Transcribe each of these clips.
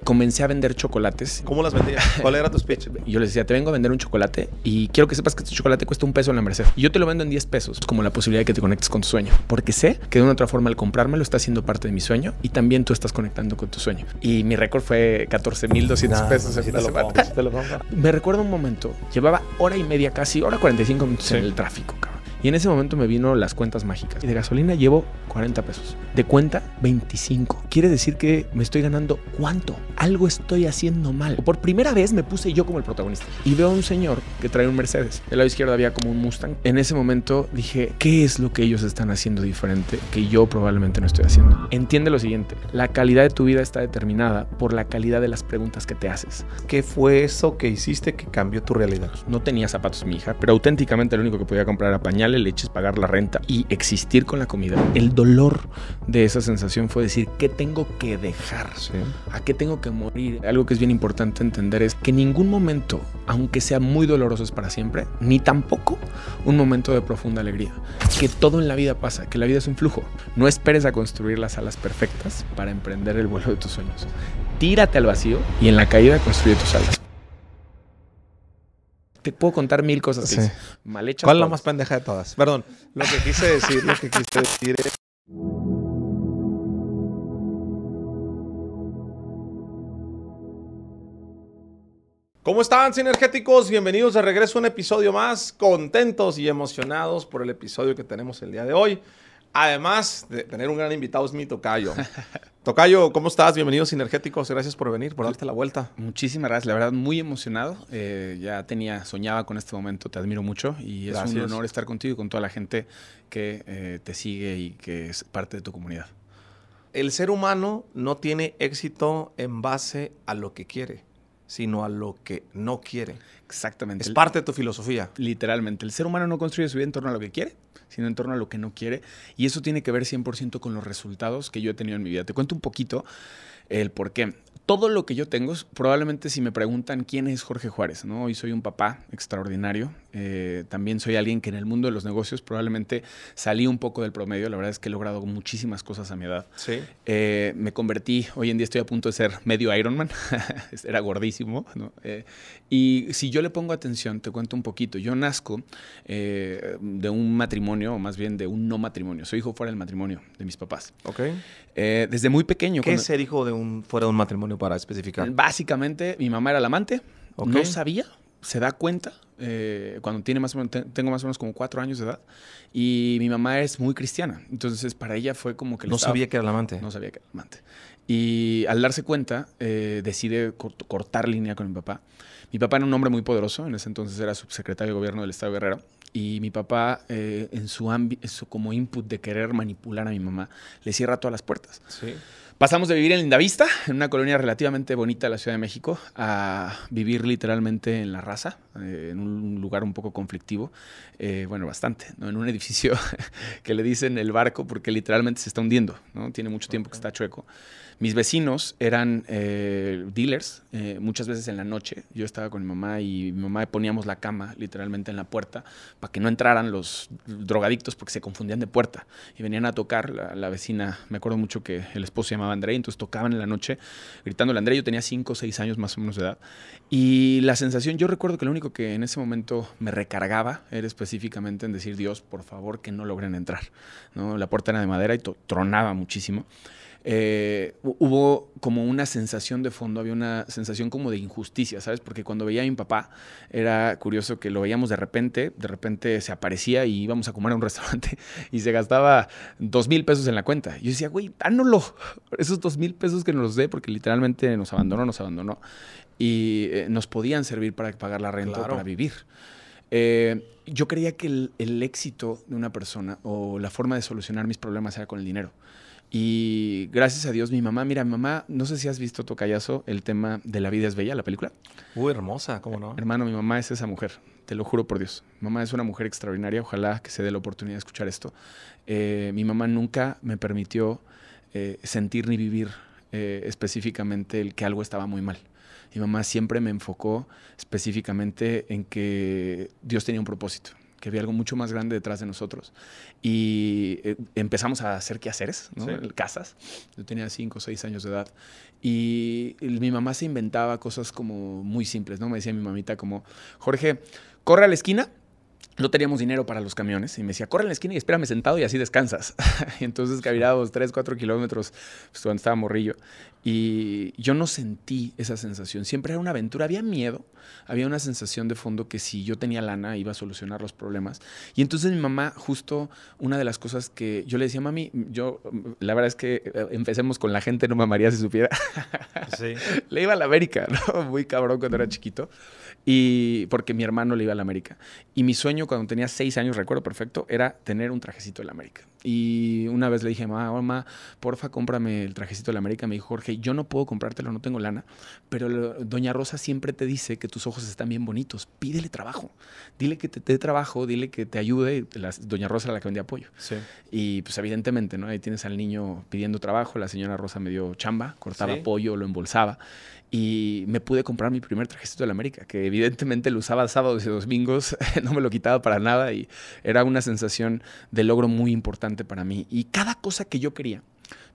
Comencé a vender chocolates. ¿Cómo las vendías? ¿Cuál era tu speech? Yo les decía, te vengo a vender un chocolate y quiero que sepas que este chocolate cuesta $1 en la Merced. Y yo te lo vendo en 10 pesos, como la posibilidad de que te conectes con tu sueño. Porque sé que de una otra forma al comprármelo está haciendo parte de mi sueño y también tú estás conectando con tu sueño. Y mi récord fue 14,200 pesos en una semana. Me recuerdo un momento, llevaba hora y media casi, hora 45 minutos en el tráfico, cabrón. Y en ese momento me vino las cuentas mágicas. Y de gasolina llevo 40 pesos. De cuenta, 25. Quiere decir que me estoy ganando ¿cuánto? Algo estoy haciendo mal. Por primera vez me puse yo como el protagonista. Y veo a un señor que trae un Mercedes. Del lado izquierdo había como un Mustang. En ese momento dije, ¿qué es lo que ellos están haciendo diferente que yo probablemente no estoy haciendo? Entiende lo siguiente. La calidad de tu vida está determinada por la calidad de las preguntas que te haces. ¿Qué fue eso que hiciste que cambió tu realidad? No tenía zapatos mi hija, pero auténticamente lo único que podía comprar era pañales, leches, pagar la renta y existir con la comida. El dolor de esa sensación fue decir, ¿qué tengo que dejar? Sí. ¿A qué tengo que morir? Algo que es bien importante entender es que ningún momento, aunque sea muy doloroso, es para siempre, ni tampoco un momento de profunda alegría. Que todo en la vida pasa, que la vida es un flujo. No esperes a construir las alas perfectas para emprender el vuelo de tus sueños. Tírate al vacío y en la caída construye tus alas. Te puedo contar 1000 cosas que hice. Mal hechas. ¿Cuál es la más pendeja de todas? Perdón, lo que quise decir es... ¿Cómo están, sinergéticos? Bienvenidos de regreso a un episodio más. Contentos y emocionados por el episodio que tenemos el día de hoy. Además de tener un gran invitado, es mi tocayo. Tocayo, ¿cómo estás? Bienvenidos, sinergéticos. Gracias por venir, por darte la vuelta. Muchísimas gracias. La verdad, muy emocionado. Soñaba con este momento. Te admiro mucho y es un honor estar contigo y con toda la gente que te sigue y que es parte de tu comunidad. El ser humano no tiene éxito en base a lo que quiere, sino a lo que no quiere. Exactamente. Es parte de tu filosofía. Literalmente. El ser humano no construye su vida en torno a lo que quiere, sino en torno a lo que no quiere. Y eso tiene que ver 100% con los resultados que yo he tenido en mi vida. Te cuento un poquito el por qué. Todo lo que yo tengo, probablemente si me preguntan quién es Jorge Juárez, ¿no? Hoy soy un papá extraordinario. También soy alguien que en el mundo de los negocios probablemente salí un poco del promedio. La verdad es que he logrado muchísimas cosas a mi edad. Sí. Me convertí, hoy en día estoy a punto de ser medio Ironman. Era gordísimo, ¿no? Y si yo le pongo atención, te cuento un poquito. Yo nazco de un matrimonio, o más bien de un no matrimonio. Soy hijo fuera del matrimonio de mis papás. Ok. Desde muy pequeño. ¿Qué es ser hijo de fuera de un matrimonio, para especificar? Básicamente, mi mamá era la amante. Okay. No sabía, se da cuenta cuando tengo más o menos como 4 años de edad. Y mi mamá es muy cristiana. Entonces, para ella fue como que... No sabía que era la amante. No sabía que era la amante. Y al darse cuenta, decide cortar línea con mi papá. Mi papá era un hombre muy poderoso. En ese entonces era subsecretario de gobierno del estado de Guerrero. Y mi papá, en su como input de querer manipular a mi mamá, le cierra todas las puertas. Sí. Pasamos de vivir en Lindavista, en una colonia relativamente bonita de la Ciudad de México, a vivir literalmente en La Raza, en un lugar un poco conflictivo. Bueno, bastante, ¿no? En un edificio que le dicen El Barco porque literalmente se está hundiendo, ¿no? Tiene mucho tiempo que está chueco. Mis vecinos eran dealers, muchas veces en la noche. Yo estaba con mi mamá y mi mamá poníamos la cama literalmente en la puerta para que no entraran los drogadictos porque se confundían de puerta. Y venían a tocar, la vecina, me acuerdo mucho que el esposo se llamaba André, entonces tocaban en la noche gritándole a André. Yo tenía 5 o 6 años más o menos de edad. Y la sensación, yo recuerdo que lo único que en ese momento me recargaba era específicamente en decir, Dios, por favor, que no logren entrar, ¿no? La puerta era de madera y tronaba muchísimo. Hubo como una sensación de fondo, había una sensación como de injusticia, ¿sabes? Porque cuando veía a mi papá, era curioso que lo veíamos de repente se aparecía y íbamos a comer a un restaurante y se gastaba 2,000 pesos en la cuenta. Y yo decía, güey, dánoslo, esos 2,000 pesos que nos los dé, porque literalmente nos abandonó. Y nos podían servir para pagar la renta, claro, o para vivir. Yo creía que el éxito de una persona o la forma de solucionar mis problemas era con el dinero. Y gracias a Dios, mi mamá, no sé si has visto, tocayazo, el tema de La vida es bella, la película. Hermosa, ¿cómo no? Hermano, mi mamá es esa mujer, te lo juro por Dios. Mi mamá es una mujer extraordinaria, ojalá que se dé la oportunidad de escuchar esto. Mi mamá nunca me permitió sentir ni vivir específicamente el que algo estaba muy mal. Mi mamá siempre me enfocó específicamente en que Dios tenía un propósito. que había algo mucho más grande detrás de nosotros. Y empezamos a hacer quehaceres, ¿no? Sí. Casas. Yo tenía 5 o 6 años de edad. Y mi mamá se inventaba cosas como muy simples, ¿no? Me decía mi mamita como, Jorge, corre a la esquina. No teníamos dinero para los camiones y me decía, corre a la esquina y espérame sentado y así descansas. Y entonces caminábamos 3, 4 kilómetros pues, cuando estaba morrillo. Y yo no sentí esa sensación. Siempre era una aventura. Había miedo. Había una sensación de fondo que si yo tenía lana iba a solucionar los problemas. Y entonces mi mamá, justo una de las cosas que yo le decía, mami, la verdad es que empecemos con la gente, no mamaría si supiera. Sí. Le iba a la América, ¿no? Muy cabrón cuando era chiquito. Y porque mi hermano le iba a la América. Y mi sueño cuando tenía 6 años, recuerdo perfecto, era tener un trajecito de la América. Y una vez le dije, mamá, porfa, cómprame el trajecito de la América. Me dijo, Jorge, yo no puedo comprártelo, no tengo lana, pero doña Rosa siempre te dice que tus ojos están bien bonitos. Pídele trabajo. Dile que te dé trabajo, dile que te ayude. Doña Rosa era la que vendía pollo. Sí. Y pues evidentemente, ¿no? Ahí tienes al niño pidiendo trabajo. La señora Rosa me dio chamba, cortaba Sí. pollo, lo embolsaba. Y me pude comprar mi primer trajecito de la América, que evidentemente lo usaba sábados y domingos, no me lo quitaba para nada y era una sensación de logro muy importante para mí. Y cada cosa que yo quería,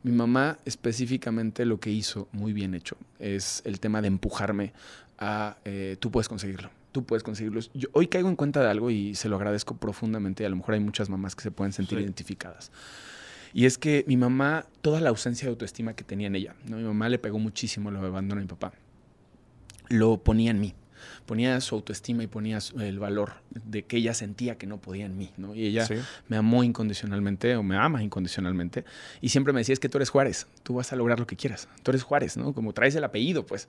mi mamá específicamente lo que hizo muy bien hecho es el tema de empujarme a tú puedes conseguirlo. Tú puedes conseguirlo. Yo hoy caigo en cuenta de algo y se lo agradezco profundamente. A lo mejor hay muchas mamás que se pueden sentir identificadas. Y es que mi mamá, toda la ausencia de autoestima que tenía en ella, ¿no? Mi mamá le pegó muchísimo lo de abandono a mi papá. Lo ponía en mí. Ponía su autoestima y ponía el valor de que ella sentía que no podía en mí, ¿no? Y ella me amó incondicionalmente o me ama incondicionalmente. Y siempre me decía, es que tú eres Juárez, tú vas a lograr lo que quieras. Tú eres Juárez, ¿no? Como traes el apellido, pues.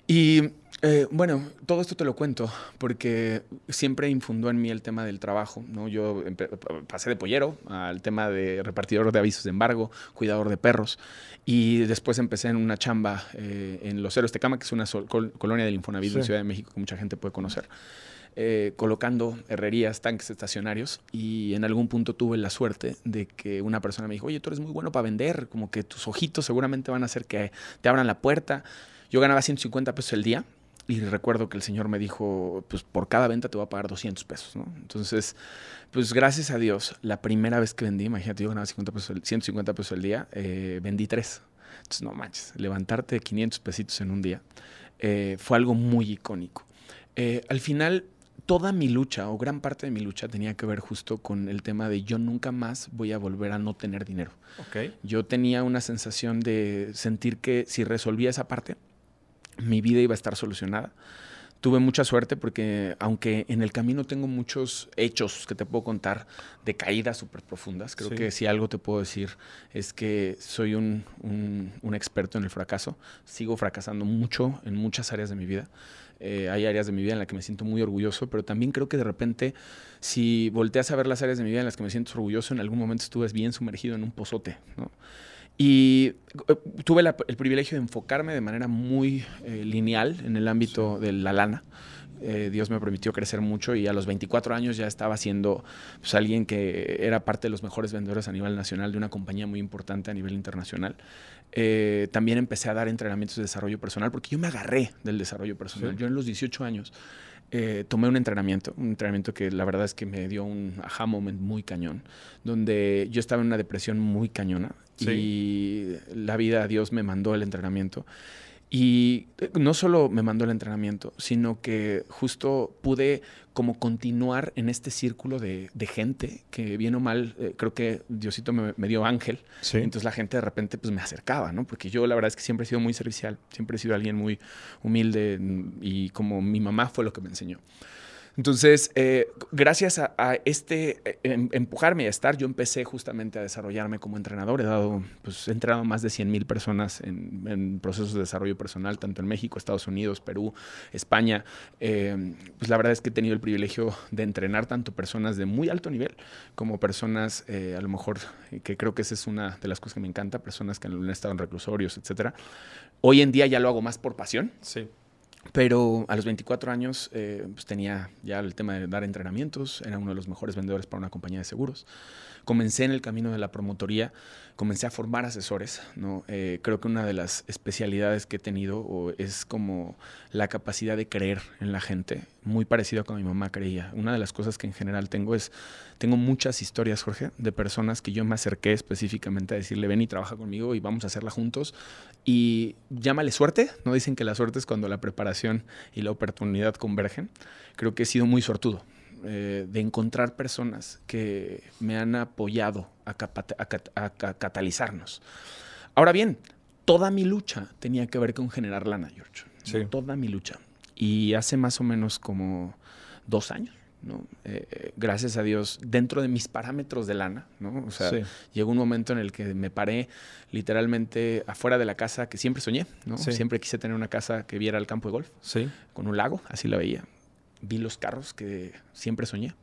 Y bueno, todo esto te lo cuento porque siempre infundó en mí el tema del trabajo, ¿no? Yo pasé de pollero al tema de repartidor de avisos de embargo, cuidador de perros y después empecé en una chamba en Los Héroes Tecama, que es una colonia del Infonavit de Ciudad de México que mucha gente puede conocer. Colocando herrerías, tanques estacionarios y en algún punto tuve la suerte de que una persona me dijo, oye, tú eres muy bueno para vender, como que tus ojitos seguramente van a hacer que te abran la puerta. Yo ganaba 150 pesos el día y recuerdo que el señor me dijo, pues por cada venta te voy a pagar 200 pesos, ¿no? Entonces, pues gracias a Dios, la primera vez que vendí, imagínate, yo ganaba 150 pesos el día, vendí 3. Entonces, no manches, levantarte 500 pesitos en un día fue algo muy icónico. Al final, toda mi lucha o gran parte de mi lucha tenía que ver justo con el tema de yo nunca más voy a volver a no tener dinero. Okay. Yo tenía una sensación de sentir que si resolvía esa parte, mi vida iba a estar solucionada. Tuve mucha suerte porque aunque en el camino tengo muchos hechos que te puedo contar de caídas súper profundas, creo que si algo te puedo decir es que soy un experto en el fracaso. Sigo fracasando mucho en muchas áreas de mi vida. Hay áreas de mi vida en las que me siento muy orgulloso, pero también creo que de repente si volteas a ver las áreas de mi vida en las que me siento orgulloso, en algún momento estuve bien sumergido en un pozote, ¿no? Y tuve el privilegio de enfocarme de manera muy lineal en el ámbito de la lana. Dios me permitió crecer mucho y a los 24 años ya estaba siendo pues, alguien que era parte de los mejores vendedores a nivel nacional de una compañía muy importante a nivel internacional. También empecé a dar entrenamientos de desarrollo personal porque yo me agarré del desarrollo personal. Yo en los 18 años tomé un entrenamiento que la verdad es que me dio un aha moment muy cañón, donde yo estaba en una depresión muy cañona y la vida, Dios me mandó el entrenamiento. Y no solo me mandó el entrenamiento, sino que justo pude como continuar en este círculo de gente que bien o mal, creo que Diosito me dio ángel. Entonces la gente de repente pues me acercaba, ¿no? Porque yo la verdad es que siempre he sido muy servicial, siempre he sido alguien muy humilde y como mi mamá fue lo que me enseñó. Entonces, gracias a empujarme a estar, yo empecé justamente a desarrollarme como entrenador. He entrenado más de 100,000 personas en procesos de desarrollo personal, tanto en México, Estados Unidos, Perú, España. Pues la verdad es que he tenido el privilegio de entrenar tanto personas de muy alto nivel como personas, a lo mejor, que creo que esa es una de las cosas que me encanta, personas que han estado en reclusorios, etcétera. Hoy en día ya lo hago más por pasión. Pero a los 24 años pues tenía ya el tema de dar entrenamientos, era uno de los mejores vendedores para una compañía de seguros. Comencé en el camino de la promotoría, comencé a formar asesores, ¿no? Creo que una de las especialidades que he tenido es como la capacidad de creer en la gente, muy parecido a como mi mamá creía. Una de las cosas que en general tengo muchas historias, Jorge, de personas que yo me acerqué específicamente a decirle, ven y trabaja conmigo y vamos a hacerla juntos. Y llámale suerte, ¿no? Dicen que la suerte es cuando la preparación y la oportunidad convergen. Creo que he sido muy suertudo de encontrar personas que me han apoyado a catalizarnos. Ahora bien, toda mi lucha tenía que ver con generar lana, George. Sí. Toda mi lucha. Y hace más o menos como 2 años, ¿no? Gracias a Dios, dentro de mis parámetros de lana, ¿no? O sea, Sí. llegó un momento en el que me paré literalmente afuera de la casa que siempre soñé, ¿no? Sí. Siempre quise tener una casa que viera el campo de golf, Sí. con un lago, así la veía. Vi los carros que siempre soñé,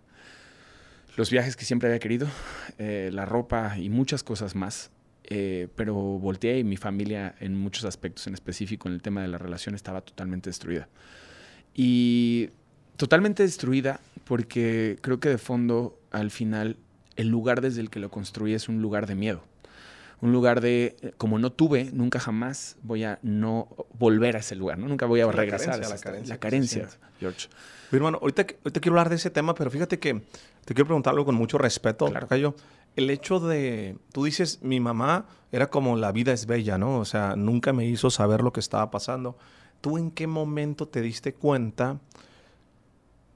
los viajes que siempre había querido, la ropa y muchas cosas más. Pero volteé y mi familia en muchos aspectos, en específico en el tema de la relación, estaba totalmente destruida. Y totalmente destruida porque creo que de fondo, al final, el lugar desde el que lo construí es un lugar de miedo. Un lugar de, como no tuve, nunca jamás voy a no volver a ese lugar, ¿no? Nunca voy a regresar. La carencia, George. Oye, hermano, ahorita quiero hablar de ese tema, pero fíjate que te quiero preguntar algo con mucho respeto, Claro. Tocayo. El hecho de, tú dices, mi mamá era como la vida es bella, ¿no? O sea, nunca me hizo saber lo que estaba pasando. ¿Tú en qué momento te diste cuenta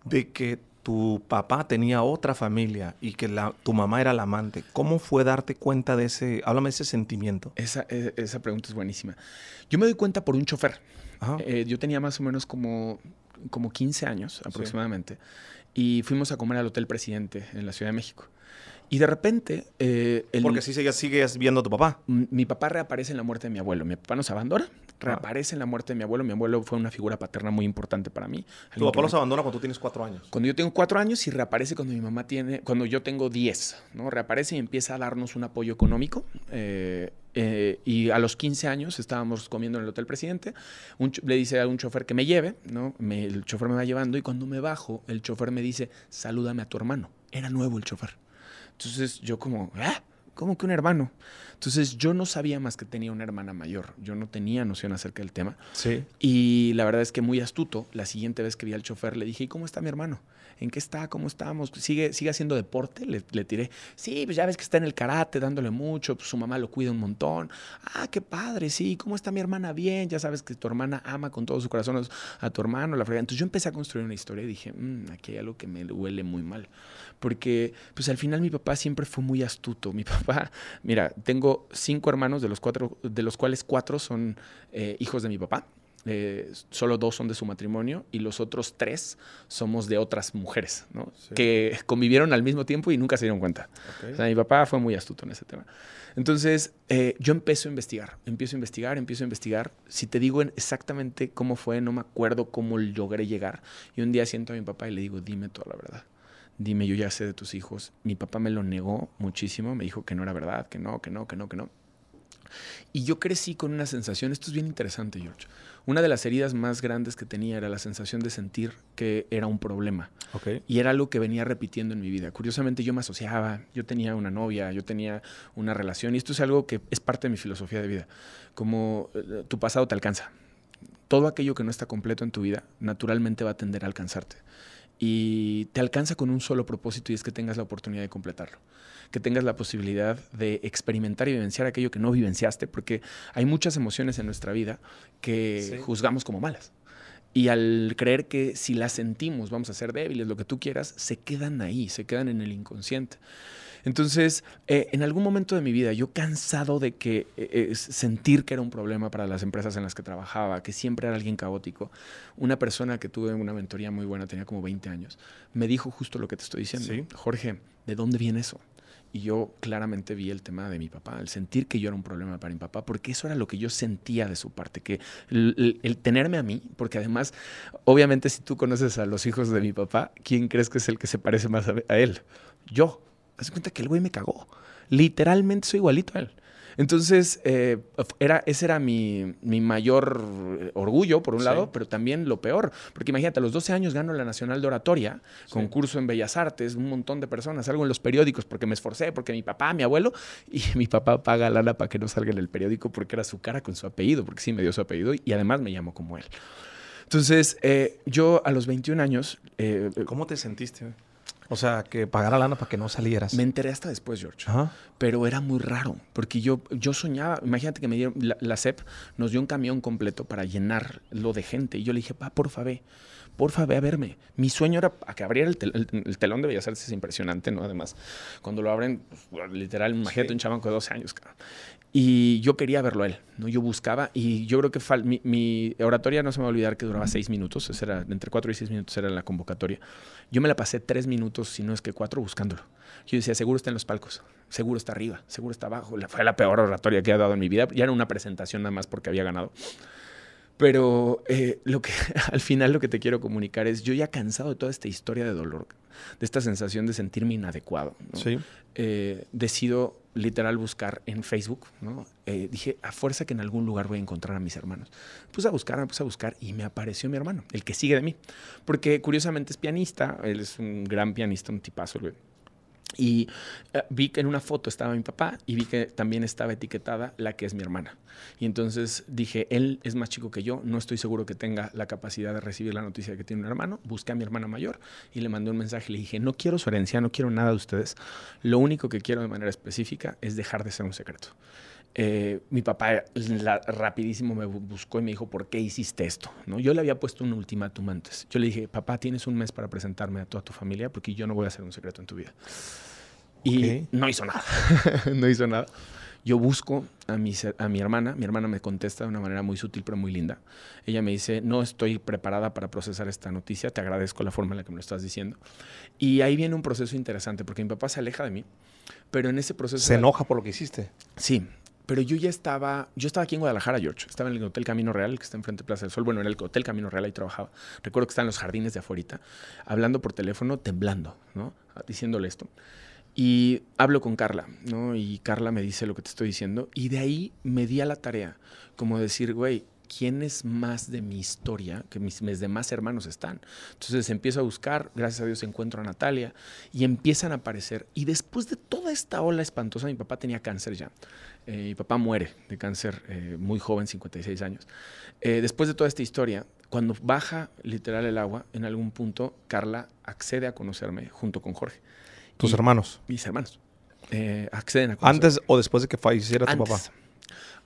de que tu papá tenía otra familia y que tu mamá era la amante? ¿Cómo fue darte cuenta de ese, háblame de ese sentimiento? Esa pregunta es buenísima. Yo me doy cuenta por un chofer. Ajá. Yo tenía más o menos como 15 años aproximadamente, y fuimos a comer al Hotel Presidente en la Ciudad de México. Y de repente... Porque sí sigues viendo a tu papá. Mi papá reaparece en la muerte de mi abuelo. Mi papá nos abandona, reaparece en la muerte de mi abuelo. Mi abuelo fue una figura paterna muy importante para mí. Tu papá los abandona cuando tú tienes 4 años. Cuando yo tengo 4 años y reaparece cuando yo tengo 10, ¿no? Reaparece y empieza a darnos un apoyo económico. Y a los 15 años estábamos comiendo en el Hotel Presidente. Le dice a un chofer que me lleve, ¿no? El chofer me va llevando y cuando me bajo, el chofer me dice, salúdame a tu hermano. Era nuevo el chofer. Entonces yo como, ¿cómo que un hermano? Entonces yo no sabía más que tenía una hermana mayor. Yo no tenía noción acerca del tema. Sí. Y la verdad es que muy astuto, la siguiente vez que vi al chofer le dije, ¿y cómo está mi hermano? ¿En qué está? ¿Cómo estamos? ¿Sigue haciendo deporte? Le tiré. Sí, pues ya ves que está en el karate dándole mucho, pues su mamá lo cuida un montón. Ah, qué padre, sí. ¿Cómo está mi hermana? Bien, ya sabes que tu hermana ama con todo su corazón a tu hermano, la fregada. Entonces yo empecé a construir una historia y dije, aquí hay algo que me huele muy mal. Porque pues al final mi papá siempre fue muy astuto. Mi papá, mira, tengo 5 hermanos, de los cuales 4 son hijos de mi papá. Solo 2 son de su matrimonio y los otros 3 somos de otras mujeres, ¿no? Sí. Que convivieron al mismo tiempo y nunca se dieron cuenta. Okay. O sea, mi papá fue muy astuto en ese tema. Entonces, yo empiezo a investigar. Si te digo exactamente cómo fue, no me acuerdo cómo logré llegar. Y un día siento a mi papá y le digo, dime toda la verdad. Dime, yo ya sé de tus hijos. Mi papá me lo negó muchísimo. Me dijo que no era verdad, que no. Y yo crecí con una sensación, esto es bien interesante, George. Una de las heridas más grandes que tenía era la sensación de sentir que era un problema. Okay. Y era algo que venía repitiendo en mi vida. Curiosamente yo me asociaba, yo tenía una novia, yo tenía una relación. Y esto es algo que es parte de mi filosofía de vida. Como tu pasado te alcanza. Todo aquello que no está completo en tu vida, naturalmente va a tender a alcanzarte. Y te alcanza con un solo propósito y es que tengas la oportunidad de completarlo. Que tengas la posibilidad de experimentar y vivenciar aquello que no vivenciaste, porque hay muchas emociones en nuestra vida que juzgamos como malas. Y al creer que si las sentimos vamos a ser débiles, lo que tú quieras, se quedan ahí, se quedan en el inconsciente. Entonces, en algún momento de mi vida, yo cansado de sentir que era un problema para las empresas en las que trabajaba, que siempre era alguien caótico, una persona que tuve una mentoría muy buena, tenía como 20 años, me dijo justo lo que te estoy diciendo. Sí. Jorge, ¿de dónde viene eso? Y yo claramente vi el tema de mi papá, el sentir que yo era un problema para mi papá, porque eso era lo que yo sentía de su parte, que el tenerme a mí, porque además, obviamente si tú conoces a los hijos de mi papá, ¿quién crees que es el que se parece más a él? Yo. Haz cuenta que el güey me cagó. Literalmente soy igualito a él. Entonces, ese era mi mayor orgullo, por un lado, pero también lo peor. Porque imagínate, a los 12 años gano la Nacional de Oratoria, concurso en Bellas Artes, un montón de personas, salgo en los periódicos porque me esforcé, porque mi papá, mi abuelo, y mi papá paga lana para que no salga en el periódico porque era su cara con su apellido, porque sí me dio su apellido y además me llamo como él. Entonces, yo a los 21 años... ¿Cómo te sentiste? O sea, que pagara lana para que no salieras. Me enteré hasta después, George. Ajá. Pero era muy raro, porque yo soñaba, imagínate que me dieron, la SEP nos dio un camión completo para llenarlo de gente. Y yo le dije, porfa, ve a verme. Mi sueño era a que abriera el telón de Bellas Artes, es impresionante, ¿no? Además, cuando lo abren, pues, literal, imagínate un chamaco de 12 años, cabrón. Y yo quería verlo a él, ¿no? Yo buscaba y yo creo que mi oratoria, no se me va a olvidar que duraba 6 minutos, entre 4 y 6 minutos era la convocatoria. Yo me la pasé 3 minutos, si no es que 4, buscándolo. Yo decía, seguro está en los palcos, seguro está arriba, seguro está abajo. Fue la peor oratoria que he dado en mi vida. Ya era una presentación nada más porque había ganado. Pero al final lo que te quiero comunicar es, yo ya cansado de toda esta historia de dolor, de esta sensación de sentirme inadecuado, ¿no? Sí. Decido literal buscar en Facebook, ¿no? Dije, a fuerza que en algún lugar voy a encontrar a mis hermanos. Me puse a buscar y me apareció mi hermano, el que sigue de mí. Porque curiosamente es pianista, él es un gran pianista, un tipazo, güey. Y vi que en una foto estaba mi papá y vi que también estaba etiquetada la que es mi hermana. Y entonces dije, él es más chico que yo, no estoy seguro que tenga la capacidad de recibir la noticia de que tiene un hermano. Busqué a mi hermana mayor y le mandé un mensaje y le dije, no quiero su herencia, no quiero nada de ustedes. Lo único que quiero de manera específica es dejar de ser un secreto. Mi papá rapidísimo me buscó y me dijo, ¿por qué hiciste esto? ¿No? Yo le había puesto un ultimátum antes. Yo le dije, papá, tienes un mes para presentarme a toda tu familia porque yo no voy a hacer un secreto en tu vida. Y no hizo nada. No hizo nada. Yo busco a mi hermana. Mi hermana me contesta de una manera muy sutil pero muy linda. Ella me dice, no estoy preparada para procesar esta noticia. Te agradezco la forma en la que me lo estás diciendo. Y ahí viene un proceso interesante porque mi papá se aleja de mí. Pero en ese proceso... ¿Se enoja por lo que hiciste? Sí. Pero yo estaba aquí en Guadalajara, George. Estaba en el Hotel Camino Real, que está enfrente de Plaza del Sol. Bueno, era el Hotel Camino Real, ahí trabajaba. Recuerdo que estaba en los jardines de afuera, hablando por teléfono, temblando, ¿no? Diciéndole esto. Y hablo con Carla, ¿no? Y Carla me dice lo que te estoy diciendo. Y de ahí me di a la tarea, como decir, güey, ¿quién es más de mi historia que mis demás hermanos están? Entonces empiezo a buscar, gracias a Dios encuentro a Natalia y empiezan a aparecer. Y después de toda esta ola espantosa, mi papá tenía cáncer ya. Mi papá muere de cáncer muy joven, 56 años. Después de toda esta historia, cuando baja literal el agua, en algún punto Carla accede a conocerme junto con Jorge. ¿Tus hermanos? Mis hermanos. Acceden a conocerme. ¿Antes o después de que falleciera tu papá?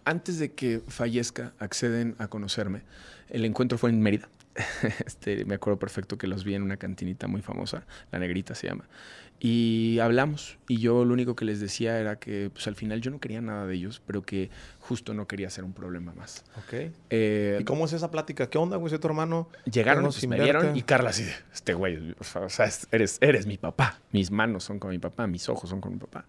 Antes de que fallezca, acceden a conocerme. El encuentro fue en Mérida. Me acuerdo perfecto que los vi en una cantinita muy famosa, La Negrita se llama. Y hablamos. Y yo lo único que les decía era que pues, al final yo no quería nada de ellos, pero que justo no quería ser un problema más. Ok. ¿Y cómo es esa plática? ¿Qué onda, güey? ¿Es tu hermano? Llegaron, pues, me vieron y Carla así, güey, o sea, eres mi papá. Mis manos son con mi papá, mis ojos son con mi papá.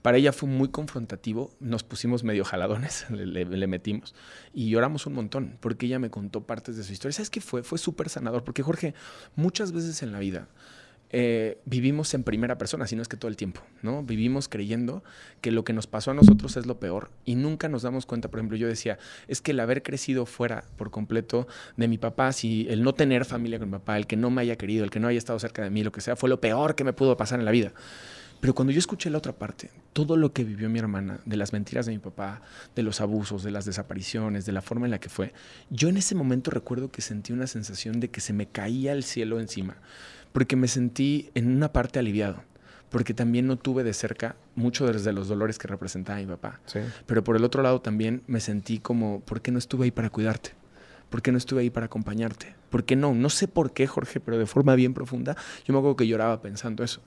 Para ella fue muy confrontativo, nos pusimos medio jaladones, le metimos y lloramos un montón porque ella me contó partes de su historia. ¿Sabes qué fue? Fue súper sanador porque, Jorge, muchas veces en la vida vivimos en primera persona, si no es que todo el tiempo, ¿no? Vivimos creyendo que lo que nos pasó a nosotros es lo peor y nunca nos damos cuenta. Por ejemplo, yo decía, es que el haber crecido fuera por completo de mi papá, si el no tener familia con mi papá, el que no me haya querido, el que no haya estado cerca de mí, lo que sea, fue lo peor que me pudo pasar en la vida. Pero cuando yo escuché la otra parte, todo lo que vivió mi hermana, de las mentiras de mi papá, de los abusos, de las desapariciones, de la forma en la que fue, yo en ese momento recuerdo que sentí una sensación de que se me caía el cielo encima, porque me sentí en una parte aliviado, porque también no tuve de cerca mucho de los dolores que representaba mi papá. Sí. Pero por el otro lado también me sentí como, ¿por qué no estuve ahí para cuidarte? ¿Por qué no estuve ahí para acompañarte? ¿Por qué no? No sé por qué, Jorge, pero de forma bien profunda, yo me acuerdo que lloraba pensando eso.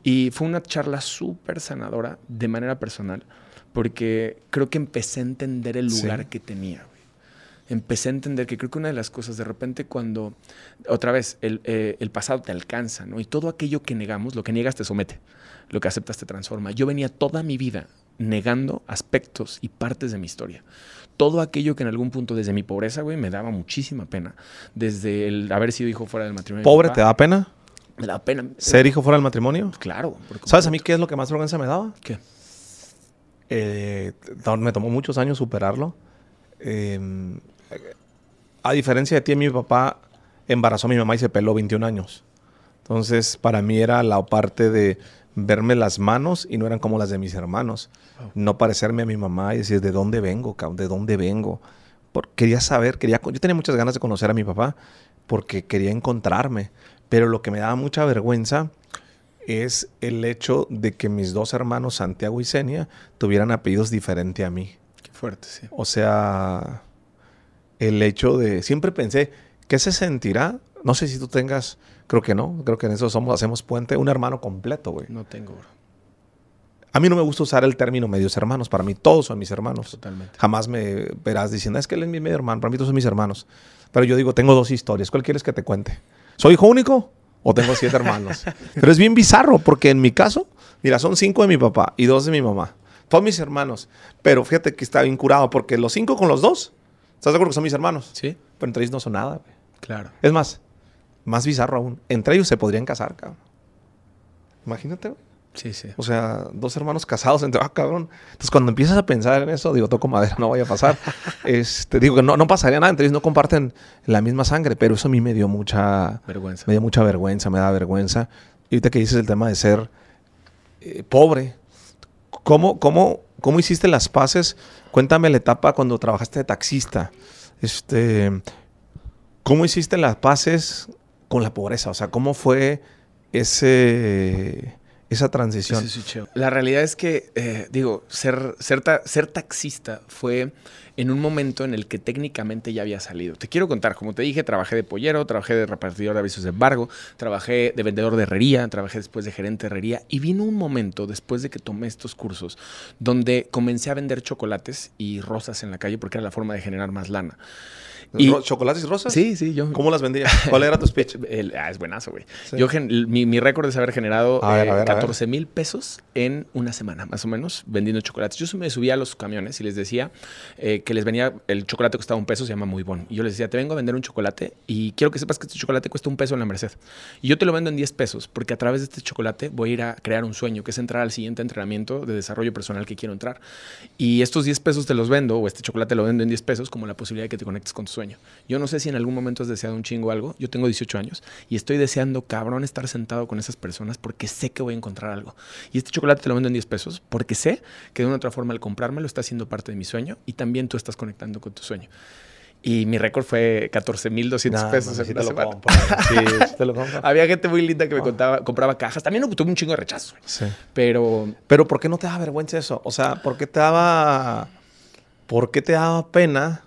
Y fue una charla súper sanadora de manera personal, porque creo que empecé a entender el lugar que tenía. Güey. Empecé a entender que creo que una de las cosas, de repente cuando, otra vez, el pasado te alcanza, ¿no? Y todo aquello que negamos, lo que niegas te somete, lo que aceptas te transforma. Yo venía toda mi vida negando aspectos y partes de mi historia. Todo aquello que en algún punto desde mi pobreza, güey, me daba muchísima pena. Desde el haber sido hijo fuera del matrimonio. ¿Pobre te da pena? Me da pena. ¿Ser hijo fuera del matrimonio? Claro. ¿Sabes a mí qué es lo que más vergüenza me daba? ¿Qué? Me tomó muchos años superarlo. A diferencia de ti, mi papá embarazó a mi mamá y se peló 21 años. Entonces, para mí era la parte de verme las manos y no eran como las de mis hermanos. Oh. No parecerme a mi mamá y decir, ¿de dónde vengo, cabrón? ¿De dónde vengo? Quería saber, yo tenía muchas ganas de conocer a mi papá porque quería encontrarme. Pero lo que me daba mucha vergüenza es el hecho de que mis dos hermanos, Santiago y Zenia, tuvieran apellidos diferentes a mí. Qué fuerte, sí. O sea, el hecho de... Siempre pensé, ¿qué se sentirá? No sé si tú tengas... Creo que no. Creo que en eso hacemos puente. Un hermano completo, güey. No tengo, bro. A mí no me gusta usar el término medios hermanos. Para mí todos son mis hermanos. Totalmente. Jamás me verás diciendo, es que él es mi medio hermano. Para mí todos son mis hermanos. Pero yo digo, tengo dos historias. ¿Cuál quieres que te cuente? ¿Soy hijo único o tengo 7 hermanos? Pero es bien bizarro porque en mi caso, mira, son 5 de mi papá y 2 de mi mamá. Todos mis hermanos. Pero fíjate que está bien curado porque los 5 con los 2, ¿estás de acuerdo que son mis hermanos? Sí. Pero entre ellos no son nada, güey. Claro. Es más bizarro aún. Entre ellos se podrían casar, cabrón. Imagínate, güey. Sí, sí. O sea, 2 hermanos casados entre... cabrón. Entonces, cuando empiezas a pensar en eso, digo, toco madera, no vaya a pasar. Digo que no pasaría nada. Entre ellos no comparten la misma sangre, pero eso a mí me dio mucha... vergüenza. Me dio mucha vergüenza, me da vergüenza. Y ahorita que dices el tema de ser pobre, ¿cómo hiciste las paces? Cuéntame la etapa cuando trabajaste de taxista. ¿Cómo hiciste las paces con la pobreza? O sea, ¿cómo fue esa transición? La realidad es que, ser taxista fue en un momento en el que técnicamente ya había salido. Te quiero contar, como te dije, trabajé de pollero, trabajé de repartidor de avisos de embargo, trabajé de vendedor de herrería, trabajé después de gerente de herrería y vino un momento después de que tomé estos cursos donde comencé a vender chocolates y rosas en la calle porque era la forma de generar más lana. ¿Chocolates y rosas? Sí, yo. ¿Cómo las vendías? ¿Cuál era tu speech? Es buenazo, güey. Sí. Mi récord es haber generado a ver. 14,000 pesos en una semana, más o menos, vendiendo chocolates. Yo me subía a los camiones y les decía que les venía, el chocolate costaba $1, se llama Muy Bon. Y yo les decía, te vengo a vender un chocolate y quiero que sepas que este chocolate cuesta $1 en la Merced. Y yo te lo vendo en 10 pesos porque a través de este chocolate voy a ir a crear un sueño, que es entrar al siguiente entrenamiento de desarrollo personal que quiero entrar. Y estos 10 pesos te los vendo, o este chocolate lo vendo en 10 pesos como la posibilidad de que te conectes con tu sueño. Yo no sé si en algún momento has deseado un chingo algo. Yo tengo 18 años y estoy deseando, cabrón, estar sentado con esas personas porque sé que voy a encontrar algo. Y este chocolate te lo vendo en 10 pesos porque sé que de una u otra forma al comprármelo está siendo parte de mi sueño y también tú estás conectando con tu sueño. Y mi récord fue 14,200 pesos en una semana. Sí, te lo compro. Había gente muy linda que me compraba cajas. También tuve un chingo de rechazo. Sí. Pero ¿por qué no te daba vergüenza eso? O sea, ¿por qué te daba pena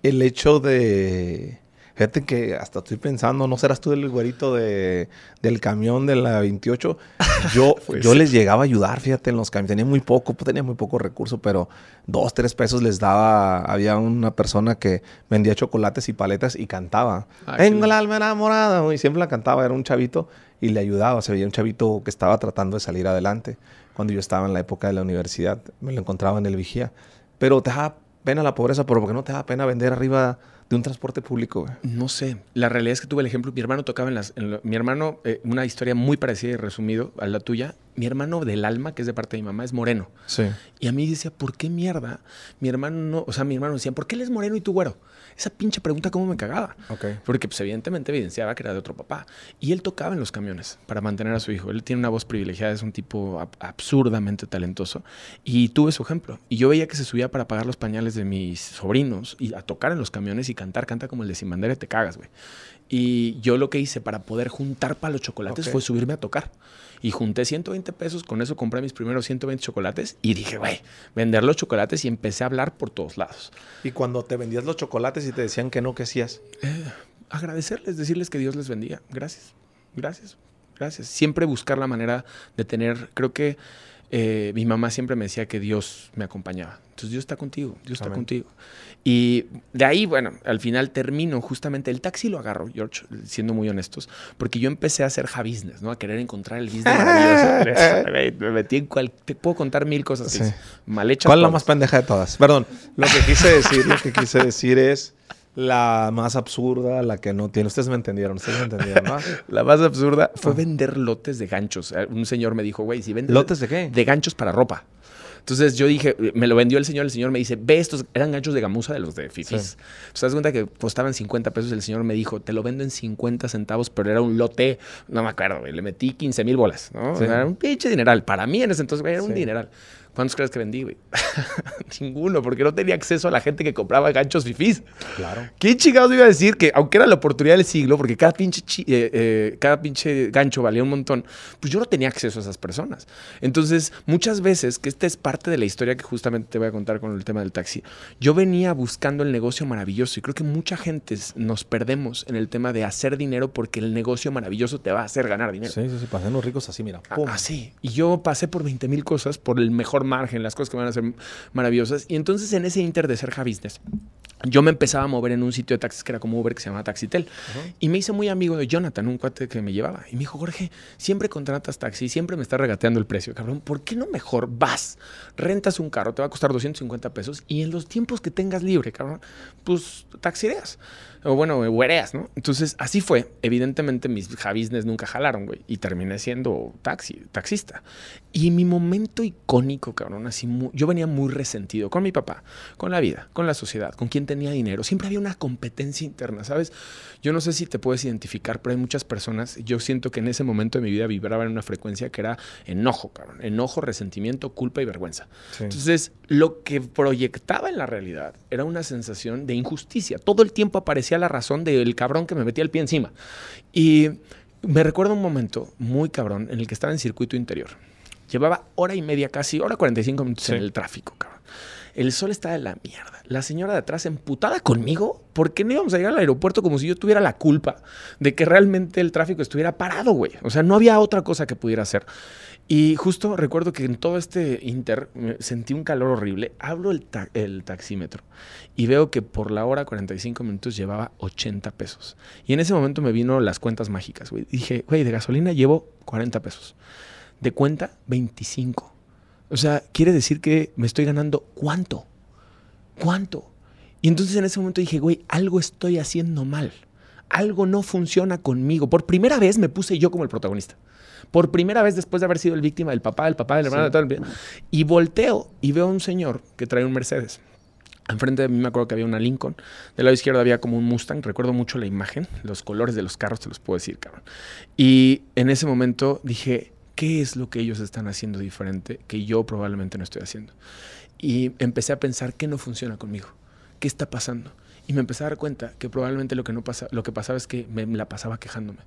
el hecho de... Fíjate que hasta estoy pensando, ¿no serás tú el güerito del camión de la 28? Yo les llegaba a ayudar, fíjate, en los camiones. Tenía muy poco recurso, pero 2, 3 pesos les daba. Había una persona que vendía chocolates y paletas y cantaba. Tengo el alma enamorada. Y siempre la cantaba, era un chavito y le ayudaba. Se veía un chavito que estaba tratando de salir adelante. Cuando yo estaba en la época de la universidad, me lo encontraba en el Vigía. Pero te daba pena la pobreza, pero ¿por qué no te da pena vender arriba de un transporte público, güey? No sé. La realidad es que tuve el ejemplo. Mi hermano tocaba mi hermano, una historia muy parecida y resumido a la tuya. Mi hermano del alma, que es de parte de mi mamá, es moreno. Sí. Y a mí decía, ¿por qué mierda? Mi hermano decía, ¿por qué él es moreno y tú güero? Esa pinche pregunta cómo me cagaba. Okay. Porque pues evidentemente evidenciaba que era de otro papá. Y él tocaba en los camiones para mantener a su hijo. Él tiene una voz privilegiada, es un tipo absurdamente talentoso. Y tuve su ejemplo. Y yo veía que se subía para pagar los pañales de mis sobrinos y a tocar en los camiones y canta como el de Sin Bandera y te cagas, güey. Y yo lo que hice para poder juntar para los chocolates fue subirme a tocar. Y junté 120 pesos, con eso compré mis primeros 120 chocolates y dije, güey, vender los chocolates y empecé a hablar por todos lados. Y cuando te vendías los chocolates y te decían que no, ¿qué hacías? Agradecerles, decirles que Dios les bendiga. Gracias. Siempre buscar la manera de tener, creo que mi mamá siempre me decía que Dios me acompañaba. Entonces Dios está contigo, Dios está contigo. Y de ahí, bueno, al final termino justamente, el taxi lo agarro, George, siendo muy honestos, porque yo empecé a hacer business, ¿no? A querer encontrar el business maravilloso. Me metí en te puedo contar 1000 cosas que mal hechas. ¿Cuál es la más pendeja de todas? Perdón, lo que quise decir es la más absurda, la que no tiene. Ustedes me entendieron, ¿no? La más absurda fue vender lotes de ganchos. Un señor me dijo, güey, si vendes... ¿Lotes de qué? De ganchos para ropa. Entonces yo dije, me lo vendió el señor me dice, ve estos, eran ganchos de gamuza de los de fifís. Sí. Entonces te das cuenta que costaban 50 pesos, el señor me dijo, te lo vendo en 50 centavos, pero era un lote, no me acuerdo, güey, le metí 15,000 bolas, ¿no? Sí. O sea, era un pinche dineral. Para mí en ese entonces, güey, era un dineral. ¿Cuántos crees que vendí, güey? Ninguno, porque no tenía acceso a la gente que compraba ganchos fifís. Claro. ¿Qué chingados iba a decir? Que aunque era la oportunidad del siglo, porque cada pinche gancho valía un montón, pues yo no tenía acceso a esas personas. Entonces, muchas veces, que esta es parte de la historia que justamente te voy a contar con el tema del taxi, yo venía buscando el negocio maravilloso y creo que mucha gente nos perdemos en el tema de hacer dinero porque el negocio maravilloso te va a hacer ganar dinero. Sí, para hacernos ricos así, mira. Así. Y yo pasé por 20,000 cosas, por el mejor margen, las cosas que van a ser maravillosas. Y entonces en ese inter de ser business, yo me empezaba a mover en un sitio de taxis que era como Uber, que se llama Taxitel. Y me hice muy amigo de Jonathan, un cuate que me llevaba. Y me dijo, Jorge, siempre contratas taxi, siempre me estás regateando el precio, cabrón. ¿Por qué no mejor vas, rentas un carro, te va a costar 250 pesos y en los tiempos que tengas libre, cabrón, pues taxireas? O bueno, güereas, ¿no? Entonces, así fue. Evidentemente, mis business nunca jalaron, güey. Y terminé siendo taxista. Y mi momento icónico, cabrón, así, yo venía muy resentido con mi papá, con la vida, con la sociedad, con quien tenía dinero. Siempre había una competencia interna, ¿sabes? Yo no sé si te puedes identificar, pero hay muchas personas, yo siento que en ese momento de mi vida vibraba en una frecuencia que era enojo, cabrón. Enojo, resentimiento, culpa y vergüenza. Sí. Entonces, lo que proyectaba en la realidad era una sensación de injusticia. Todo el tiempo aparecía la razón del cabrón que me metía el pie encima. Y me recuerdo un momento muy cabrón en el que estaba en circuito interior. Llevaba hora y media, casi hora 45 minutos en el tráfico, cabrón. El sol estaba de la mierda. La señora de atrás emputada conmigo porque no íbamos a llegar al aeropuerto como si yo tuviera la culpa de que realmente el tráfico estuviera parado, güey. O sea, no había otra cosa que pudiera hacer. Y justo recuerdo que en todo este inter sentí un calor horrible. Abro el taxímetro y veo que por la hora 45 minutos llevaba 80 pesos. Y en ese momento me vino las cuentas mágicas, güey. Dije, güey, de gasolina llevo 40 pesos. De cuenta, 25. O sea, quiere decir que me estoy ganando ¿cuánto? ¿Cuánto? Y entonces en ese momento dije, güey, algo estoy haciendo mal. Algo no funciona conmigo. Por primera vez me puse yo como el protagonista. Por primera vez después de haber sido el víctima del papá, del hermano, de todo el... Y volteo y veo a un señor que trae un Mercedes. Enfrente de mí me acuerdo que había una Lincoln. Del lado izquierdo había como un Mustang. Recuerdo mucho la imagen. Los colores de los carros te los puedo decir, cabrón. Y en ese momento dije, ¿qué es lo que ellos están haciendo diferente que yo probablemente no estoy haciendo? Y empecé a pensar, ¿qué no funciona conmigo? ¿Qué está pasando? Y me empecé a dar cuenta que probablemente lo que pasaba es que me la pasaba quejándome.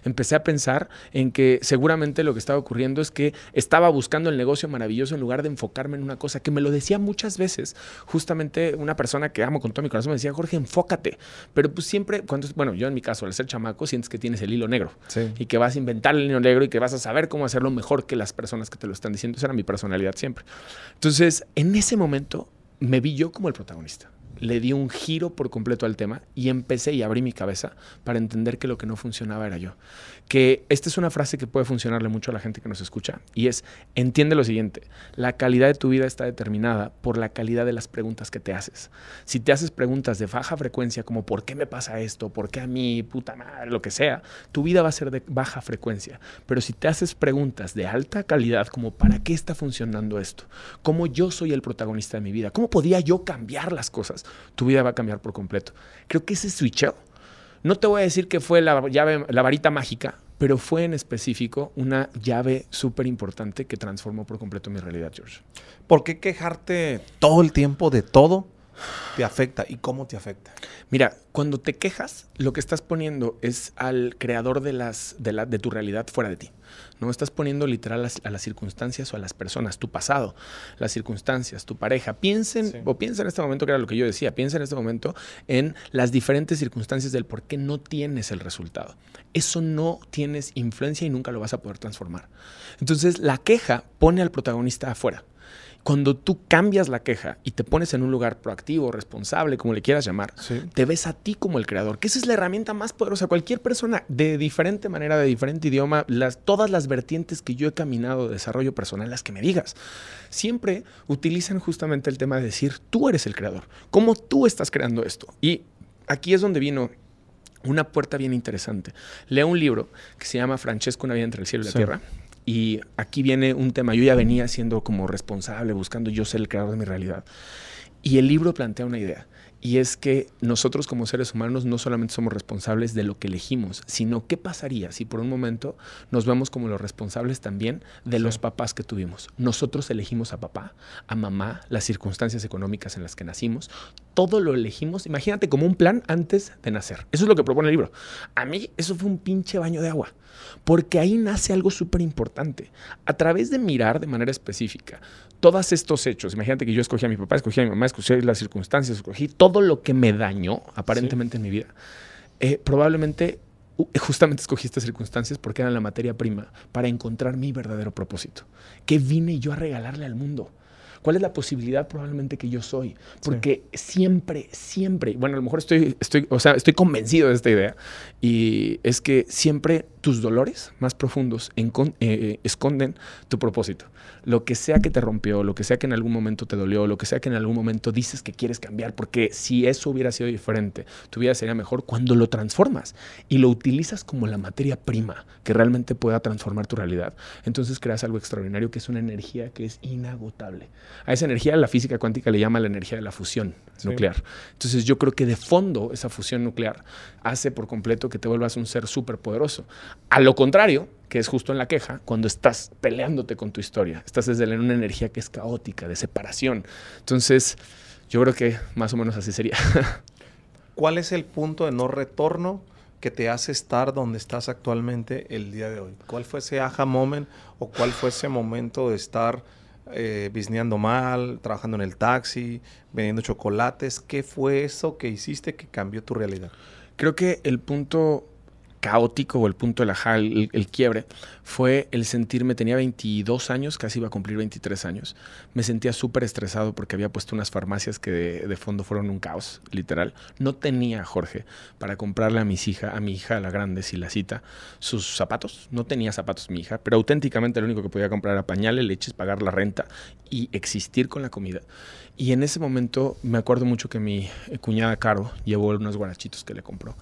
Empecé a pensar en que seguramente lo que estaba ocurriendo es que estaba buscando el negocio maravilloso en lugar de enfocarme en una cosa que me lo decía muchas veces. Justamente una persona que amo con todo mi corazón me decía, Jorge, enfócate. Pero pues siempre, bueno, yo en mi caso, al ser chamaco, sientes que tienes el hilo negro. Sí. Y que vas a inventar el hilo negro y que vas a saber cómo hacerlo mejor que las personas que te lo están diciendo. Esa era mi personalidad siempre. Entonces, en ese momento me vi yo como el protagonista. Le di un giro por completo al tema y empecé y abrí mi cabeza para entender que lo que no funcionaba era yo. Que esta es una frase que puede funcionarle mucho a la gente que nos escucha y es, entiende lo siguiente, la calidad de tu vida está determinada por la calidad de las preguntas que te haces. Si te haces preguntas de baja frecuencia como ¿por qué me pasa esto? ¿Por qué a mí? Puta madre, lo que sea, tu vida va a ser de baja frecuencia. Pero si te haces preguntas de alta calidad como ¿para qué está funcionando esto? ¿Cómo yo soy el protagonista de mi vida? ¿Cómo podía yo cambiar las cosas? Tu vida va a cambiar por completo. Creo que ese switcheo, no te voy a decir que fue la varita mágica, pero fue en específico una llave súper importante que transformó por completo mi realidad, George. ¿Por qué quejarte todo el tiempo de todo te afecta y cómo te afecta? Mira, cuando te quejas, lo que estás poniendo es al creador de tu realidad fuera de ti. No estás poniendo literal a las circunstancias o a las personas, tu pasado, las circunstancias, tu pareja. Piensa en este momento, que era lo que yo decía, piensa en este momento en las diferentes circunstancias del por qué no tienes el resultado. Eso no tienes influencia y nunca lo vas a poder transformar. Entonces, la queja pone al protagonista afuera. Cuando tú cambias la queja y te pones en un lugar proactivo, responsable, como le quieras llamar, te ves a ti como el creador, que esa es la herramienta más poderosa. Cualquier persona de diferente manera, de diferente idioma, todas las vertientes que yo he caminado de desarrollo personal, las que me digas, siempre utilizan justamente el tema de decir, tú eres el creador. ¿Cómo tú estás creando esto? Y aquí es donde vino una puerta bien interesante. Leo un libro que se llama Francesco, una vida entre el cielo y la tierra. Y aquí viene un tema. Yo ya venía siendo como responsable, buscando yo ser el creador de mi realidad. Y el libro plantea una idea. Y es que nosotros como seres humanos no solamente somos responsables de lo que elegimos, sino qué pasaría si por un momento nos vemos como los responsables también de los papás que tuvimos. Nosotros elegimos a papá, a mamá, las circunstancias económicas en las que nacimos. Todo lo elegimos, imagínate, como un plan antes de nacer. Eso es lo que propone el libro. A mí eso fue un pinche baño de agua. Porque ahí nace algo súper importante. A través de mirar de manera específica todos estos hechos, imagínate que yo escogí a mi papá, escogí a mi mamá, escogí las circunstancias, escogí todo lo que me dañó aparentemente en mi vida. Probablemente justamente escogí estas circunstancias porque eran la materia prima para encontrar mi verdadero propósito. ¿Qué vine yo a regalarle al mundo? ¿Cuál es la posibilidad probablemente que yo soy? Porque siempre, bueno, a lo mejor estoy convencido de esta idea, y es que siempre tus dolores más profundos esconden tu propósito. Lo que sea que te rompió, lo que sea que en algún momento te dolió, lo que sea que en algún momento dices que quieres cambiar, porque si eso hubiera sido diferente, tu vida sería mejor cuando lo transformas y lo utilizas como la materia prima que realmente pueda transformar tu realidad. Entonces creas algo extraordinario que es una energía que es inagotable. A esa energía la física cuántica le llama la energía de la fusión nuclear. Entonces yo creo que de fondo esa fusión nuclear hace por completo que te vuelvas un ser súper poderoso. A lo contrario, que es justo en la queja, cuando estás peleándote con tu historia, estás desde una energía que es caótica, de separación. Entonces yo creo que más o menos así sería. ¿Cuál es el punto de no retorno que te hace estar donde estás actualmente el día de hoy? ¿Cuál fue ese aha moment o cuál fue ese momento de estar bizneando mal, trabajando en el taxi, vendiendo chocolates? ¿Qué fue eso que hiciste que cambió tu realidad? Creo que el punto caótico o el punto del ajá, el quiebre, fue el sentirme, tenía 22 años, casi iba a cumplir 23 años. Me sentía súper estresado porque había puesto unas farmacias que de fondo fueron un caos, literal. No tenía, Jorge, para comprarle a mi hija, la grande, si la cita, sus zapatos. No tenía zapatos mi hija, pero auténticamente lo único que podía comprar era pañales, leches, pagar la renta y existir con la comida. Y en ese momento me acuerdo mucho que mi cuñada Caro llevó unos guarachitos que le compró.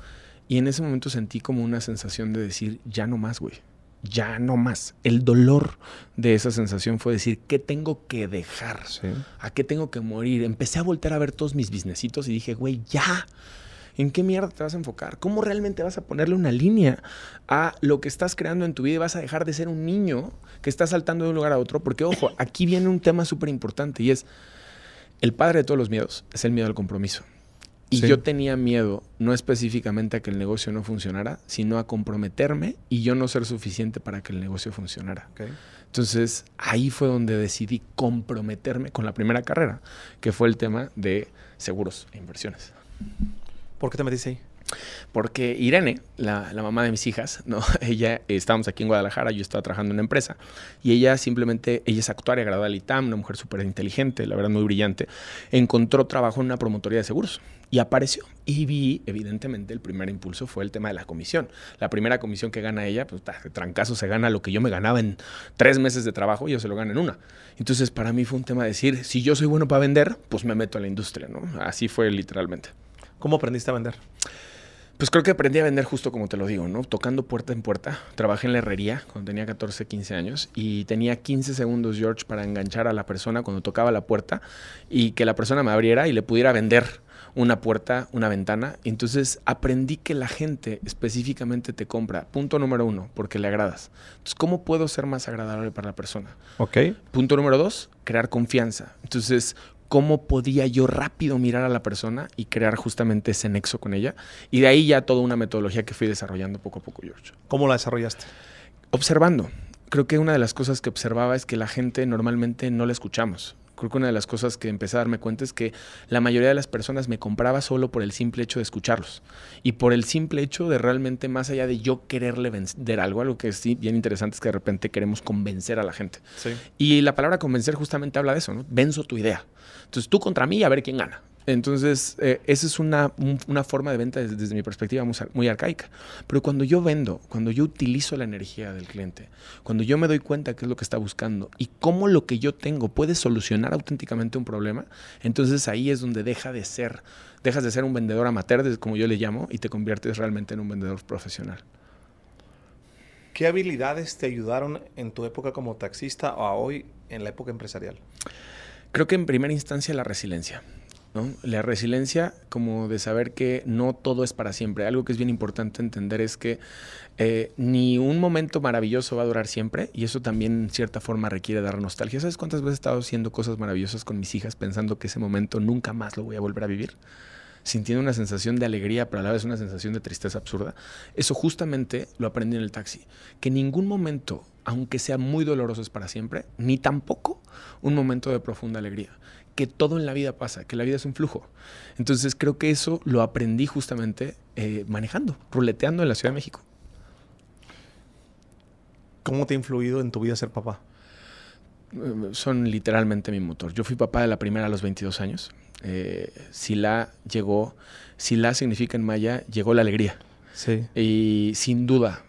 Y en ese momento sentí como una sensación de decir, ya no más, güey. Ya no más. El dolor de esa sensación fue decir, ¿qué tengo que dejar? Sí. ¿A qué tengo que morir? Empecé a voltear a ver todos mis businessitos y dije, güey, ya. ¿En qué mierda te vas a enfocar? ¿Cómo realmente vas a ponerle una línea a lo que estás creando en tu vida y vas a dejar de ser un niño que está saltando de un lugar a otro? Porque, ojo, aquí viene un tema súper importante y es el padre de todos los miedos, es el miedo al compromiso. Y yo tenía miedo, no específicamente a que el negocio no funcionara, sino a comprometerme y yo no ser suficiente para que el negocio funcionara. Okay. Entonces, ahí fue donde decidí comprometerme con la primera carrera, que fue el tema de seguros e inversiones. ¿Por qué te metiste ahí? Porque Irene, la mamá de mis hijas, ¿no? Ella, estábamos aquí en Guadalajara, yo estaba trabajando en una empresa y ella es actuaria, graduada del ITAM, una mujer súper inteligente, la verdad muy brillante, encontró trabajo en una promotoría de seguros y apareció. Y vi, evidentemente, el primer impulso fue el tema de la comisión. La primera comisión que gana ella, pues de trancazo se gana lo que yo me ganaba en 3 meses de trabajo y yo se lo gano en 1. Entonces, para mí fue un tema de decir, si yo soy bueno para vender, pues me meto a la industria, ¿no? Así fue literalmente. ¿Cómo aprendiste a vender? Pues creo que aprendí a vender justo como te lo digo, ¿no? Tocando puerta en puerta. Trabajé en la herrería cuando tenía 14, 15 años y tenía 15 segundos, George, para enganchar a la persona cuando tocaba la puerta y que la persona me abriera y le pudiera vender una puerta, una ventana. Entonces aprendí que la gente específicamente te compra, punto número 1, porque le agradas. Entonces, ¿cómo puedo ser más agradable para la persona? Ok. Punto número 2, crear confianza. Entonces, ¿cómo podía yo rápido mirar a la persona y crear justamente ese nexo con ella? Y de ahí ya toda una metodología que fui desarrollando poco a poco, George. ¿Cómo la desarrollaste? Observando. Creo que una de las cosas que observaba es que la gente normalmente no la escuchamos. Creo que una de las cosas que empecé a darme cuenta es que la mayoría de las personas me compraba solo por el simple hecho de escucharlos y por el simple hecho de realmente, más allá de yo quererle vender algo que sí bien interesante es que de repente queremos convencer a la gente. Sí. Y la palabra convencer justamente habla de eso, ¿no? Venzo tu idea. Entonces tú contra mí y a ver quién gana. Entonces, esa es una forma de venta desde mi perspectiva muy arcaica. Pero cuando yo vendo, cuando yo utilizo la energía del cliente, cuando yo me doy cuenta qué es lo que está buscando y cómo lo que yo tengo puede solucionar auténticamente un problema, entonces ahí es donde dejas de ser un vendedor amateur, como yo le llamo, y te conviertes realmente en un vendedor profesional. ¿Qué habilidades te ayudaron en tu época como taxista o a hoy en la época empresarial? Creo que en primera instancia la resiliencia, ¿no? La resiliencia como de saber que no todo es para siempre. Algo que es bien importante entender es que ni un momento maravilloso va a durar siempre, y eso también en cierta forma requiere dar nostalgia. ¿Sabes cuántas veces he estado haciendo cosas maravillosas con mis hijas pensando que ese momento nunca más lo voy a volver a vivir? Sintiendo una sensación de alegría, pero a la vez una sensación de tristeza absurda. Eso justamente lo aprendí en el taxi. Que ningún momento, aunque sea muy doloroso, es para siempre, ni tampoco un momento de profunda alegría. Que todo en la vida pasa, que la vida es un flujo. Entonces creo que eso lo aprendí justamente manejando, ruleteando en la Ciudad de México. ¿Cómo te ha influido en tu vida ser papá? Son literalmente mi motor. Yo fui papá de la primera a los 22 años. Sila significa en maya, llegó la alegría. Sí. Y sin duda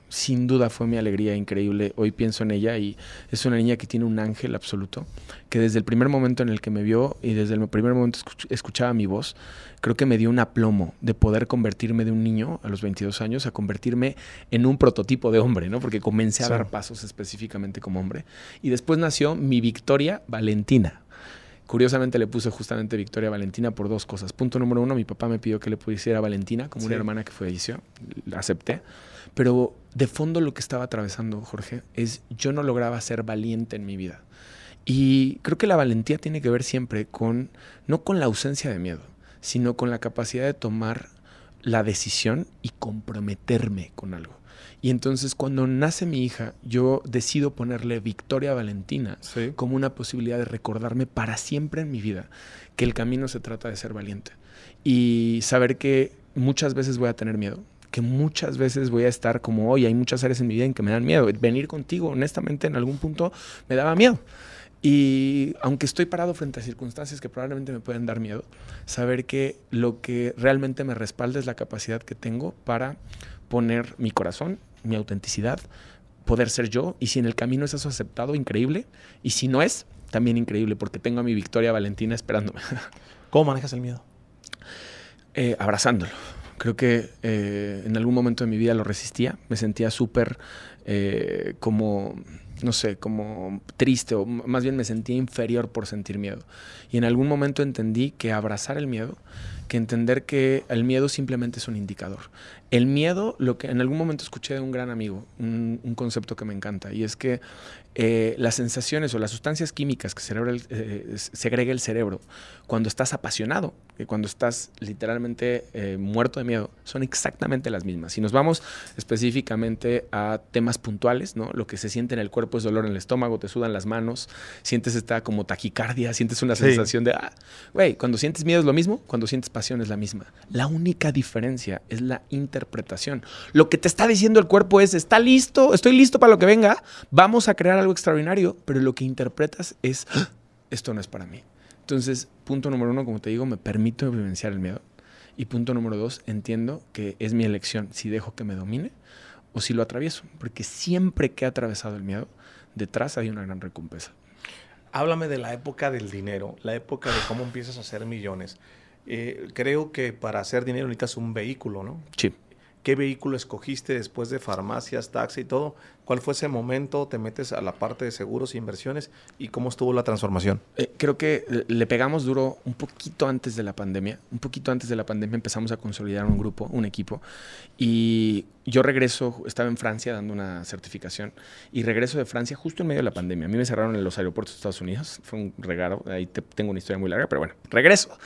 fue mi alegría increíble. Hoy pienso en ella y es una niña que tiene un ángel absoluto, que desde el primer momento en el que me vio y desde el primer momento escuchaba mi voz, creo que me dio un aplomo de poder convertirme de un niño a los 22 años a convertirme en un prototipo de hombre, ¿no? Porque comencé a dar pasos específicamente como hombre. Y después nació mi Victoria Valentina. Curiosamente le puse justamente Victoria Valentina por dos cosas. Punto número uno, mi papá me pidió que le pusiera Valentina, como una hermana que falleció. La acepté. Pero de fondo lo que estaba atravesando, Jorge, es yo no lograba ser valiente en mi vida. Y creo que la valentía tiene que ver siempre con, no con la ausencia de miedo, sino con la capacidad de tomar la decisión y comprometerme con algo. Y entonces cuando nace mi hija, yo decido ponerle Victoria Valentina como una posibilidad de recordarme para siempre en mi vida que el camino se trata de ser valiente. Y saber que muchas veces voy a tener miedo, que muchas veces voy a estar como hoy. Hay muchas áreas en mi vida en que me dan miedo. Venir contigo, honestamente, en algún punto me daba miedo. Y aunque estoy parado frente a circunstancias que probablemente me pueden dar miedo, saber que lo que realmente me respalda es la capacidad que tengo para poner mi corazón, mi autenticidad, poder ser yo. Y si en el camino es eso aceptado, increíble. Y si no es, también increíble, porque tengo a mi Victoria Valentina esperándome. ¿Cómo manejas el miedo? Abrazándolo. Creo que en algún momento de mi vida lo resistía. Me sentía súper como triste, o más bien me sentía inferior por sentir miedo. Y en algún momento entendí que abrazar el miedo, que entender que el miedo simplemente es un indicador. El miedo, lo que en algún momento escuché de un gran amigo, un concepto que me encanta, y es que las sensaciones o las sustancias químicas que segrega el cerebro cuando estás apasionado, que cuando estás literalmente muerto de miedo, son exactamente las mismas. Si nos vamos específicamente a temas puntuales, ¿no? Lo que se siente en el cuerpo es dolor en el estómago, te sudan las manos, sientes esta como taquicardia, sientes una sensación de, cuando sientes miedo es lo mismo, cuando sientes pasión es la misma. La única diferencia es la interpretación. Lo que te está diciendo el cuerpo es, está listo, estoy listo para lo que venga, vamos a crear algo extraordinario, pero lo que interpretas es, esto no es para mí. Entonces, punto número uno, como te digo, me permito vivenciar el miedo. Y punto número dos, entiendo que es mi elección si dejo que me domine o si lo atravieso. Porque siempre que he atravesado el miedo, detrás hay una gran recompensa. Háblame de la época del dinero, la época de cómo empiezas a hacer millones. Creo que para hacer dinero necesitas un vehículo, ¿no? Sí. ¿Qué vehículo escogiste después de farmacias, taxi y todo? ¿Cuál fue ese momento? ¿Te metes a la parte de seguros e inversiones? ¿Y cómo estuvo la transformación? Creo que le pegamos duro un poquito antes de la pandemia. Un poquito antes de la pandemia empezamos a consolidar un grupo, un equipo. Y yo regreso, estaba en Francia dando una certificación y regreso de Francia justo en medio de la pandemia. A mí me cerraron en los aeropuertos de Estados Unidos. Fue un regalo. Ahí tengo una historia muy larga, pero bueno, regreso.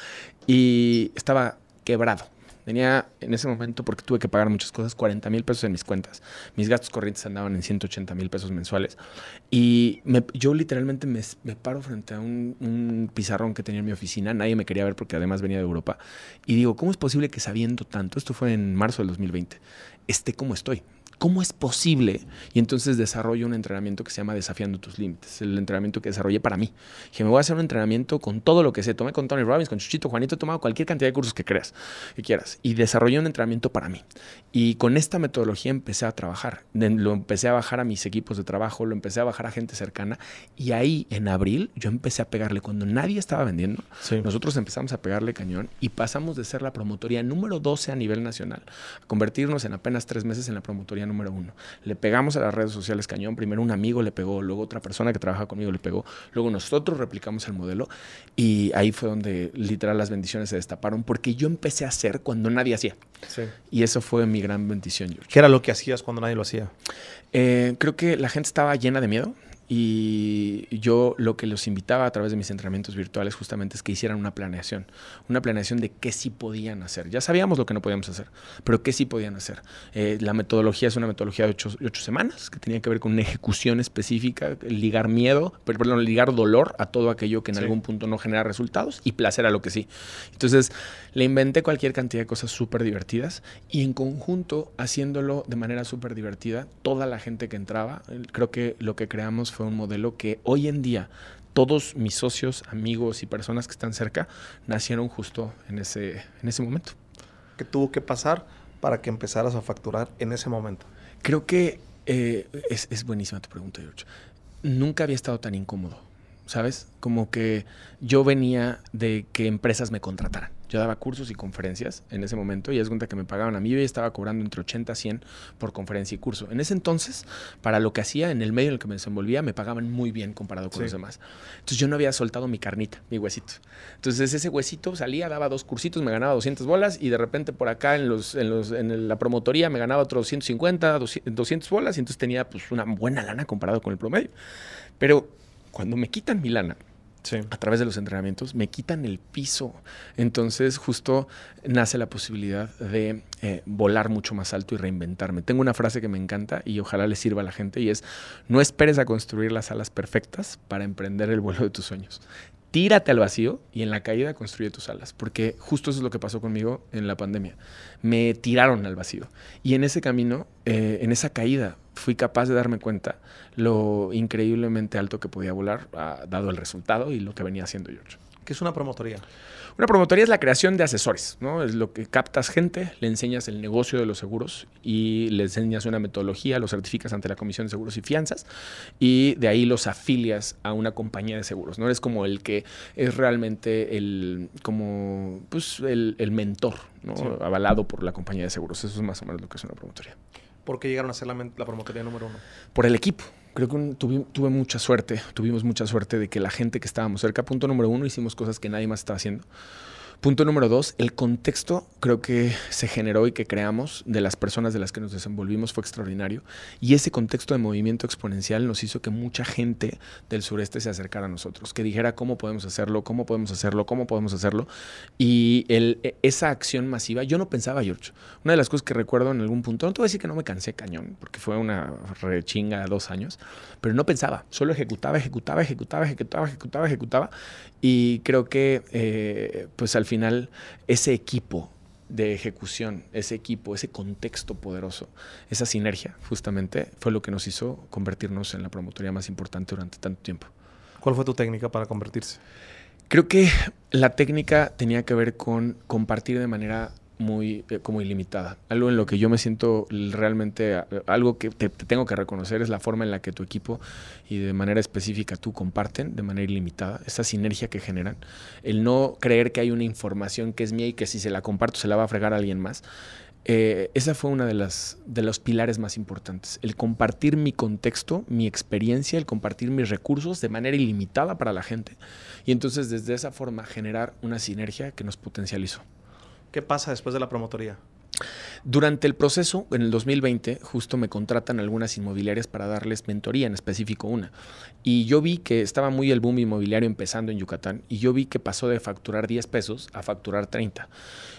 Y estaba quebrado. Tenía en ese momento, porque tuve que pagar muchas cosas, 40 mil pesos en mis cuentas. Mis gastos corrientes andaban en 180 mil pesos mensuales. Y yo literalmente me paro frente a un pizarrón que tenía en mi oficina. Nadie me quería ver porque además venía de Europa. Y digo, ¿cómo es posible que sabiendo tanto, esto fue en marzo del 2020, esté como estoy? ¿Cómo es posible? Y entonces desarrollo un entrenamiento que se llama Desafiando tus Límites. El entrenamiento que desarrollé para mí. Dije, me voy a hacer un entrenamiento con todo lo que sé. Tomé con Tony Robbins, con Chuchito, Juanito. He tomado cualquier cantidad de cursos que quieras. Y desarrollé un entrenamiento para mí. Y con esta metodología empecé a trabajar. Lo empecé a bajar a mis equipos de trabajo. Lo empecé a bajar a gente cercana. Y ahí, en abril, yo empecé a pegarle. Cuando nadie estaba vendiendo, nosotros empezamos a pegarle cañón. Y pasamos de ser la promotoría número 12 a nivel nacional a convertirnos en apenas 3 meses en la promotoría número número uno. Le pegamos a las redes sociales cañón. Primero un amigo le pegó, luego otra persona que trabaja conmigo le pegó. Luego nosotros replicamos el modelo y ahí fue donde literal las bendiciones se destaparon porque yo empecé a hacer cuando nadie hacía. Sí. Y eso fue mi gran bendición, George. ¿Qué era lo que hacías cuando nadie lo hacía? Creo que la gente estaba llena de miedo. Y yo lo que los invitaba a través de mis entrenamientos virtuales justamente es que hicieran una planeación de qué sí podían hacer. Ya sabíamos lo que no podíamos hacer, pero qué sí podían hacer. La metodología es una metodología de 8 semanas que tenía que ver con una ejecución específica, ligar ligar dolor a todo aquello que en algún punto no genera resultados y placer a lo que sí. Entonces le inventé cualquier cantidad de cosas súper divertidas y en conjunto haciéndolo de manera súper divertida, toda la gente que entraba, creo que lo que creamos fue un modelo que hoy en día todos mis socios, amigos y personas que están cerca nacieron justo en ese momento. ¿Qué tuvo que pasar para que empezaras a facturar en ese momento? Creo que es buenísima tu pregunta, George. Nunca había estado tan incómodo, ¿sabes? Como que yo venía de que empresas me contrataran. Yo daba cursos y conferencias en ese momento y es cuenta que me pagaban a mí. Yo ya estaba cobrando entre 80 a 100 por conferencia y curso. En ese entonces, para lo que hacía en el medio en el que me desenvolvía, me pagaban muy bien comparado con los demás. Entonces yo no había soltado mi carnita, mi huesito. Entonces ese huesito salía, daba 2 cursitos, me ganaba 200 bolas y de repente por acá en la promotoría me ganaba otros 150, 200 bolas y entonces tenía pues una buena lana comparado con el promedio. Pero cuando me quitan mi lana, a través de los entrenamientos, me quitan el piso. Entonces, justo nace la posibilidad de volar mucho más alto y reinventarme. Tengo una frase que me encanta y ojalá le sirva a la gente y es: no esperes a construir las alas perfectas para emprender el vuelo de tus sueños. Tírate al vacío y en la caída construye tus alas. Porque justo eso es lo que pasó conmigo en la pandemia. Me tiraron al vacío. Y en ese camino, en esa caída, fui capaz de darme cuenta lo increíblemente alto que podía volar, dado el resultado y lo que venía haciendo George. ¿Qué es una promotoría? Una promotoría es la creación de asesores, ¿no? Es lo que captas gente, le enseñas el negocio de los seguros y le enseñas una metodología, los certificas ante la Comisión de Seguros y Fianzas y de ahí los afilias a una compañía de seguros, ¿no? Eres como el que es realmente el mentor, ¿no? Sí. Avalado por la compañía de seguros. Eso es más o menos lo que es una promotoría. ¿Por qué llegaron a ser la promotoría número 1? Por el equipo. Creo que tuvimos mucha suerte de que la gente que estábamos cerca, punto número 1, hicimos cosas que nadie más estaba haciendo. Punto número 2, el contexto creo que se generó y que creamos de las personas de las que nos desenvolvimos fue extraordinario. Y ese contexto de movimiento exponencial nos hizo que mucha gente del sureste se acercara a nosotros, que dijera cómo podemos hacerlo, cómo podemos hacerlo, cómo podemos hacerlo. Y esa acción masiva, yo no pensaba, George. Una de las cosas que recuerdo en algún punto, no te voy a decir que no me cansé cañón, porque fue una rechinga de 2 años, pero no pensaba, solo ejecutaba. Y creo que pues al final ese equipo de ejecución, ese contexto poderoso, esa sinergia justamente fue lo que nos hizo convertirnos en la promotoría más importante durante tanto tiempo. ¿Cuál fue tu técnica para convertirse? Creo que la técnica tenía que ver con compartir de manera muy como ilimitada. Algo en lo que yo me siento realmente, algo que te tengo que reconocer es la forma en la que tu equipo y de manera específica tú comparten de manera ilimitada, esa sinergia que generan, el no creer que hay una información que es mía y que si se la comparto se la va a fregar a alguien más. Esa fue una de los pilares más importantes, el compartir mi contexto, mi experiencia, el compartir mis recursos de manera ilimitada para la gente y entonces desde esa forma generar una sinergia que nos potencializó. ¿Qué pasa después de la promotoría? Durante el proceso, en el 2020, justo me contratan algunas inmobiliarias para darles mentoría, en específico una. Y yo vi que estaba muy el boom inmobiliario empezando en Yucatán y yo vi que pasó de facturar 10 pesos a facturar 30.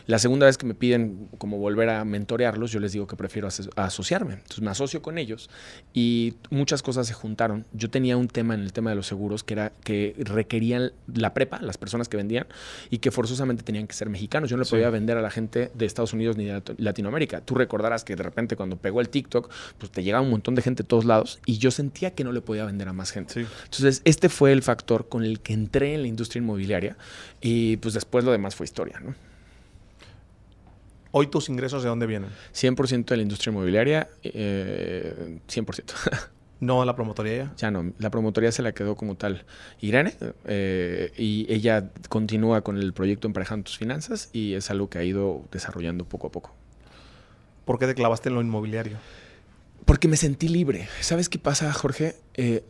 La segunda vez que me piden como volver a mentorearlos, yo les digo que prefiero asociarme. Entonces me asocio con ellos y muchas cosas se juntaron. Yo tenía un tema en el tema de los seguros que era que requerían la prepa, las personas que vendían, y que forzosamente tenían que ser mexicanos. Yo no le podía vender a la gente de Estados Unidos ni de Latinoamérica. Tú recordarás que de repente cuando pegó el TikTok, pues te llegaba un montón de gente de todos lados y yo sentía que no le podía vender a más gente. Sí. Entonces este fue el factor con el que entré en la industria inmobiliaria y pues después lo demás fue historia, ¿no? ¿Hoy tus ingresos de dónde vienen? 100% de la industria inmobiliaria, 100%. ¿No la promotoría ya? Ya no, la promotoría se la quedó como tal Irene y ella continúa con el proyecto Emparejando tus Finanzas y es algo que ha ido desarrollando poco a poco. ¿Por qué te clavaste en lo inmobiliario? Porque me sentí libre. ¿Sabes qué pasa, Jorge?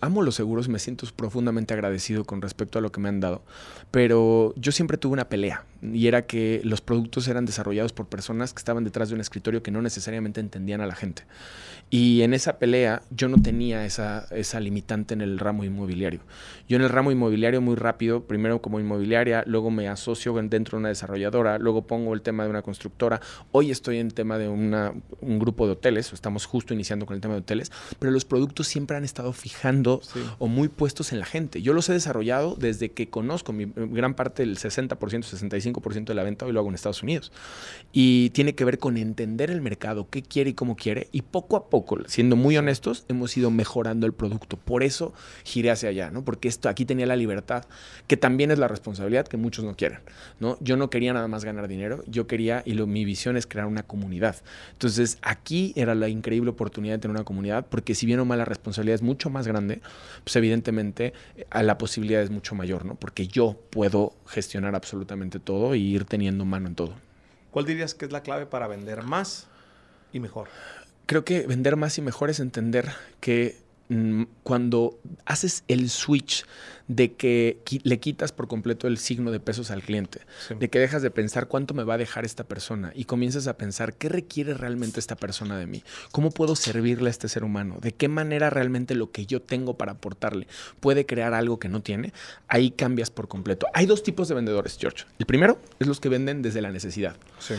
Amo los seguros, me siento profundamente agradecido con respecto a lo que me han dado, pero yo siempre tuve una pelea y era que los productos eran desarrollados por personas que estaban detrás de un escritorio que no necesariamente entendían a la gente. Y en esa pelea yo no tenía esa limitante en el ramo inmobiliario. Yo en el ramo inmobiliario muy rápido, primero como inmobiliaria, luego me asocio dentro de una desarrolladora, luego pongo el tema de una constructora. Hoy estoy en tema de un grupo de hoteles, estamos justo iniciando con el tema de hoteles, pero los productos siempre han estado fijando o muy puestos en la gente. Yo los he desarrollado desde que conozco gran parte del 60%, 65% de la venta hoy lo hago en Estados Unidos. Y tiene que ver con entender el mercado, qué quiere y cómo quiere, y poco a poco, siendo muy honestos, hemos ido mejorando el producto. Por eso giré hacia allá, ¿no? Porque aquí tenía la libertad, que también es la responsabilidad que muchos no quieren, ¿no? Yo no quería nada más ganar dinero, yo quería, mi visión es crear una comunidad. Entonces, aquí era la increíble oportunidad de tener una comunidad, porque si bien o mal la responsabilidad es mucho más grande, pues evidentemente la posibilidad es mucho mayor, ¿no? Porque yo puedo gestionar absolutamente todo y ir teniendo mano en todo. ¿Cuál dirías que es la clave para vender más y mejor? Creo que vender más y mejor es entender que cuando haces el switch de que le quitas por completo el signo de pesos al cliente, de que dejas de pensar cuánto me va a dejar esta persona y comienzas a pensar qué requiere realmente esta persona de mí, cómo puedo servirle a este ser humano, de qué manera realmente lo que yo tengo para aportarle puede crear algo que no tiene, ahí cambias por completo. Hay dos tipos de vendedores, George. El primero es los que venden desde la necesidad. Sí.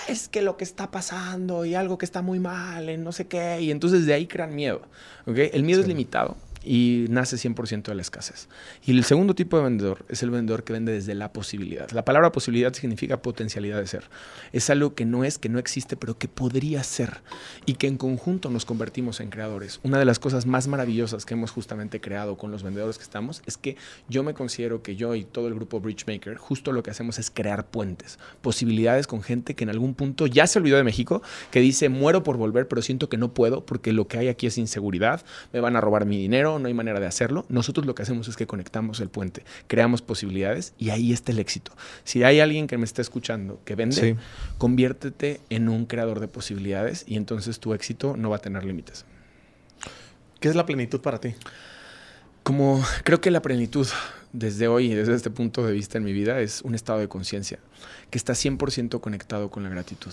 Es que lo que está pasando y algo que está muy mal, en no sé qué, y entonces de ahí crean miedo. ¿Okay? El miedo es limitado y nace 100% de la escasez. Y el segundo tipo de vendedor es el vendedor que vende desde la posibilidad. La palabra posibilidad significa potencialidad de ser. Es algo que no existe, pero que podría ser y que en conjunto nos convertimos en creadores. Una de las cosas más maravillosas que hemos justamente creado con los vendedores que estamos es que yo me considero que yo y todo el grupo Bridgemaker justo lo que hacemos es crear puentes, posibilidades con gente que en algún punto ya se olvidó de México, que dice muero por volver, pero siento que no puedo porque lo que hay aquí es inseguridad, me van a robar mi dinero, no hay manera de hacerlo. Nosotros lo que hacemos es que conectamos el puente, creamos posibilidades y ahí está el éxito. Si hay alguien que me está escuchando que vende, conviértete en un creador de posibilidades y entonces tu éxito no va a tener límites. ¿Qué es la plenitud para ti? Creo que la plenitud desde hoy y desde este punto de vista en mi vida es un estado de conciencia que está 100% conectado con la gratitud.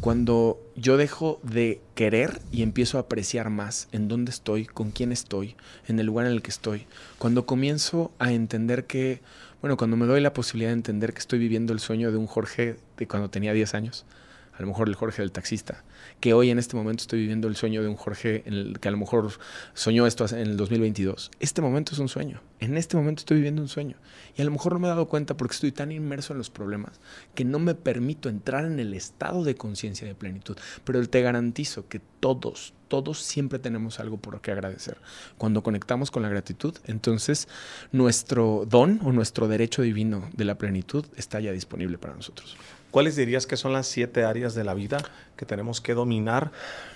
Cuando yo dejo de querer y empiezo a apreciar más en dónde estoy, con quién estoy, en el lugar en el que estoy, cuando comienzo a entender que, cuando me doy la posibilidad de entender que estoy viviendo el sueño de un Jorge de cuando tenía 10 años, a lo mejor el Jorge del taxista, que hoy en este momento estoy viviendo el sueño de un Jorge que a lo mejor soñó esto en el 2022. Este momento es un sueño. En este momento estoy viviendo un sueño. Y a lo mejor no me he dado cuenta porque estoy tan inmerso en los problemas que no me permito entrar en el estado de conciencia de plenitud. Pero te garantizo que todos siempre tenemos algo por lo que agradecer. Cuando conectamos con la gratitud, entonces nuestro don o nuestro derecho divino de la plenitud está ya disponible para nosotros. ¿Cuáles dirías que son las 7 áreas de la vida que tenemos que dominar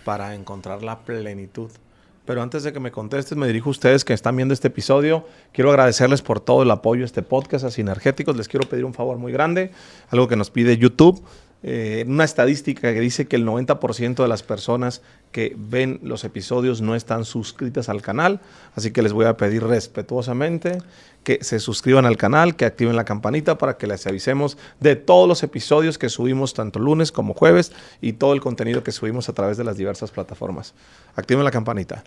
para encontrar la plenitud? Pero antes de que me contestes, me dirijo a ustedes que están viendo este episodio. Quiero agradecerles por todo el apoyo a este podcast, a Sinergéticos. Les quiero pedir un favor muy grande, algo que nos pide YouTube. Una estadística que dice que el 90% de las personas que ven los episodios no están suscritas al canal, así que les voy a pedir respetuosamente que se suscriban al canal, que activen la campanita para que les avisemos de todos los episodios que subimos tanto lunes como jueves y todo el contenido que subimos a través de las diversas plataformas. Activen la campanita.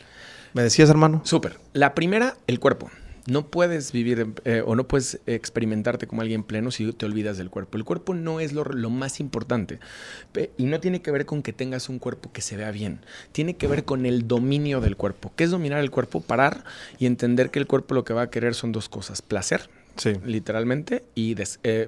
¿Me decías, hermano? Súper. La primera, el cuerpo. No puedes vivir o no puedes experimentarte como alguien pleno si te olvidas del cuerpo. El cuerpo no es lo más importante y no tiene que ver con que tengas un cuerpo que se vea bien. Tiene que ver con el dominio del cuerpo. ¿Qué es dominar el cuerpo? Parar y entender que el cuerpo lo que va a querer son dos cosas. Placer, literalmente, y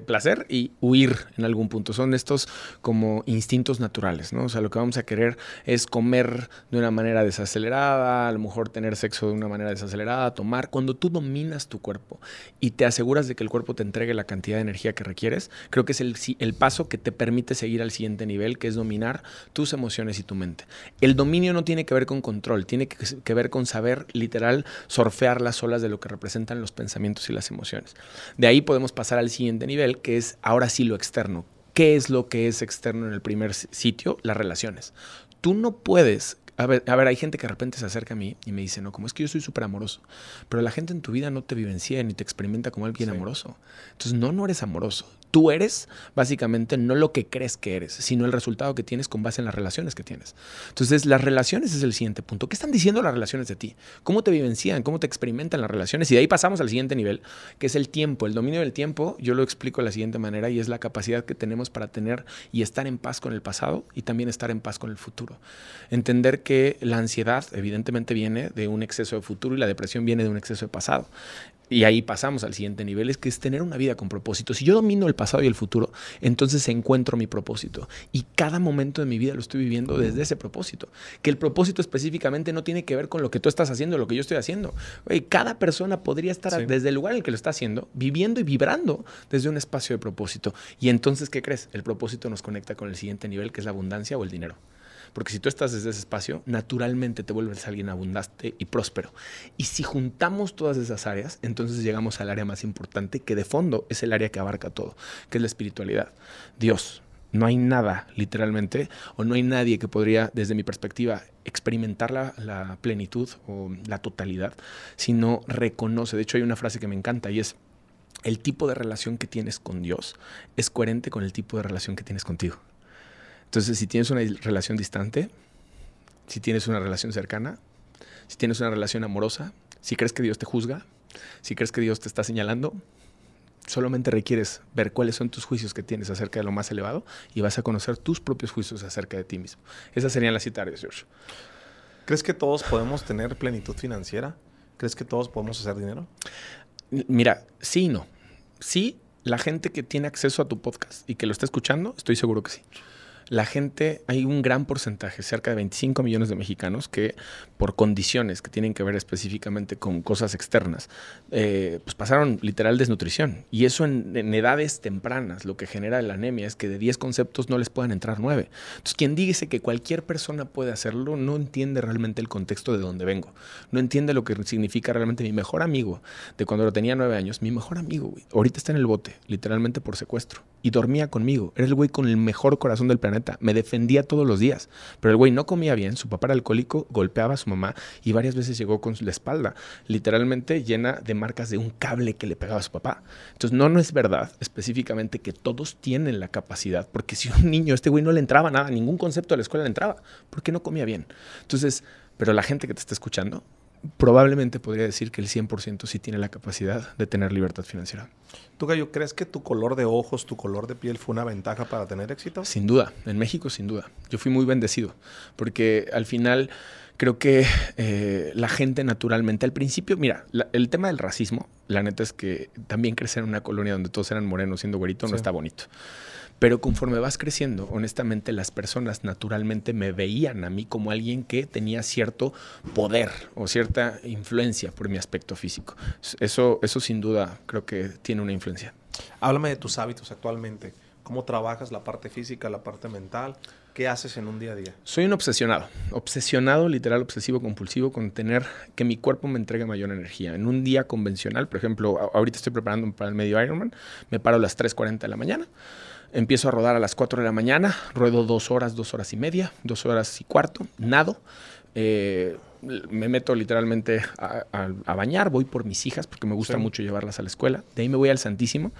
placer y huir en algún punto. Son estos como instintos naturales, ¿no? O sea, lo que vamos a querer es comer de una manera desacelerada, a lo mejor tener sexo de una manera desacelerada, tomar. Cuando tú dominas tu cuerpo y te aseguras de que el cuerpo te entregue la cantidad de energía que requieres, creo que es el paso que te permite seguir al siguiente nivel, que es dominar tus emociones y tu mente. El dominio no tiene que ver con control, tiene que ver con saber, literal, surfear las olas de lo que representan los pensamientos y las emociones. De ahí podemos pasar al siguiente nivel, que es ahora sí lo externo. ¿Qué es lo que es externo en el primer sitio? Las relaciones. Tú no puedes A ver, hay gente que de repente se acerca a mí y me dice, no, como es que yo soy súper amoroso, pero la gente en tu vida no te vivencia ni te experimenta como alguien amoroso. Entonces, no eres amoroso. Tú eres básicamente no lo que crees que eres, sino el resultado que tienes con base en las relaciones que tienes. Entonces, las relaciones es el siguiente punto. ¿Qué están diciendo las relaciones de ti? ¿Cómo te vivencian? ¿Cómo te experimentan las relaciones? Y de ahí pasamos al siguiente nivel, que es el tiempo. El dominio del tiempo, yo lo explico de la siguiente manera, y es la capacidad que tenemos para tener y estar en paz con el pasado y también estar en paz con el futuro. Entender que la ansiedad evidentemente viene de un exceso de futuro y la depresión viene de un exceso de pasado. Y ahí pasamos al siguiente nivel, es que es tener una vida con propósito. Si yo domino el pasado y el futuro, entonces encuentro mi propósito. Y cada momento de mi vida lo estoy viviendo desde ese propósito. Que el propósito específicamente no tiene que ver con lo que tú estás haciendo o lo que yo estoy haciendo. Oye, cada persona podría estar desde el lugar en el que lo está haciendo, viviendo y vibrando desde un espacio de propósito. Y entonces, ¿qué crees? El propósito nos conecta con el siguiente nivel, que es la abundancia o el dinero. Porque si tú estás desde ese espacio, naturalmente te vuelves alguien abundante y próspero. Y si juntamos todas esas áreas, entonces llegamos al área más importante, que de fondo es el área que abarca todo, que es la espiritualidad. Dios. No hay nada, literalmente, o no hay nadie que podría, desde mi perspectiva, experimentar la plenitud o la totalidad, si no reconoce. De hecho, hay una frase que me encanta y es: el tipo de relación que tienes con Dios es coherente con el tipo de relación que tienes contigo. Entonces, si tienes una relación distante, si tienes una relación cercana, si tienes una relación amorosa, si crees que Dios te juzga, si crees que Dios te está señalando, solamente requieres ver cuáles son tus juicios que tienes acerca de lo más elevado y vas a conocer tus propios juicios acerca de ti mismo. Esas serían las citarias, George. ¿Crees que todos podemos tener plenitud financiera? ¿Crees que todos podemos hacer dinero? Mira, sí y no. Sí, la gente que tiene acceso a tu podcast y que lo está escuchando, estoy seguro que sí. La gente, hay un gran porcentaje, cerca de 25 millones de mexicanos que por condiciones que tienen que ver específicamente con cosas externas, pues pasaron literal desnutrición. Y eso en edades tempranas, lo que genera la anemia es que de 10 conceptos no les puedan entrar 9. Entonces, quien dice que cualquier persona puede hacerlo no entiende realmente el contexto de donde vengo. No entiende lo que significa realmente. Mi mejor amigo de cuando lo tenía 9 años, mi mejor amigo, güey, ahorita está en el bote, literalmente por secuestro. Y dormía conmigo. Era el güey con el mejor corazón del planeta. Me defendía todos los días, pero el güey no comía bien, su papá era alcohólico, golpeaba a su mamá y varias veces llegó con la espalda literalmente llena de marcas de un cable que le pegaba a su papá. Entonces no es verdad específicamente que todos tienen la capacidad, porque si un niño, este güey no le entraba nada, ningún concepto de la escuela le entraba, porque no comía bien. Entonces, pero la gente que te está escuchando probablemente podría decir que el 100% sí tiene la capacidad de tener libertad financiera. ¿Tú, Gallo, crees que tu color de ojos, tu color de piel fue una ventaja para tener éxito? Sin duda, en México sin duda. Yo fui muy bendecido porque al final creo que la gente naturalmente, al principio, mira, el tema del racismo, la neta es que también crecer en una colonia donde todos eran morenos siendo güerito no está bonito. Pero conforme vas creciendo, honestamente, las personas naturalmente me veían a mí como alguien que tenía cierto poder o cierta influencia por mi aspecto físico. Eso sin duda creo que tiene una influencia. Háblame de tus hábitos actualmente. ¿Cómo trabajas la parte física, la parte mental? ¿Qué haces en un día a día? Soy un obsesionado, literal obsesivo compulsivo con tener que mi cuerpo me entregue mayor energía. En un día convencional, por ejemplo, ahorita estoy preparando para el medio Ironman, me paro a las 3:40 de la mañana. Empiezo a rodar a las 4 de la mañana, ruedo 2 horas, 2 horas y media, 2 horas y cuarto, nado. Me meto literalmente a bañar, voy por mis hijas porque me gusta mucho llevarlas a la escuela. De ahí me voy al Santísimo.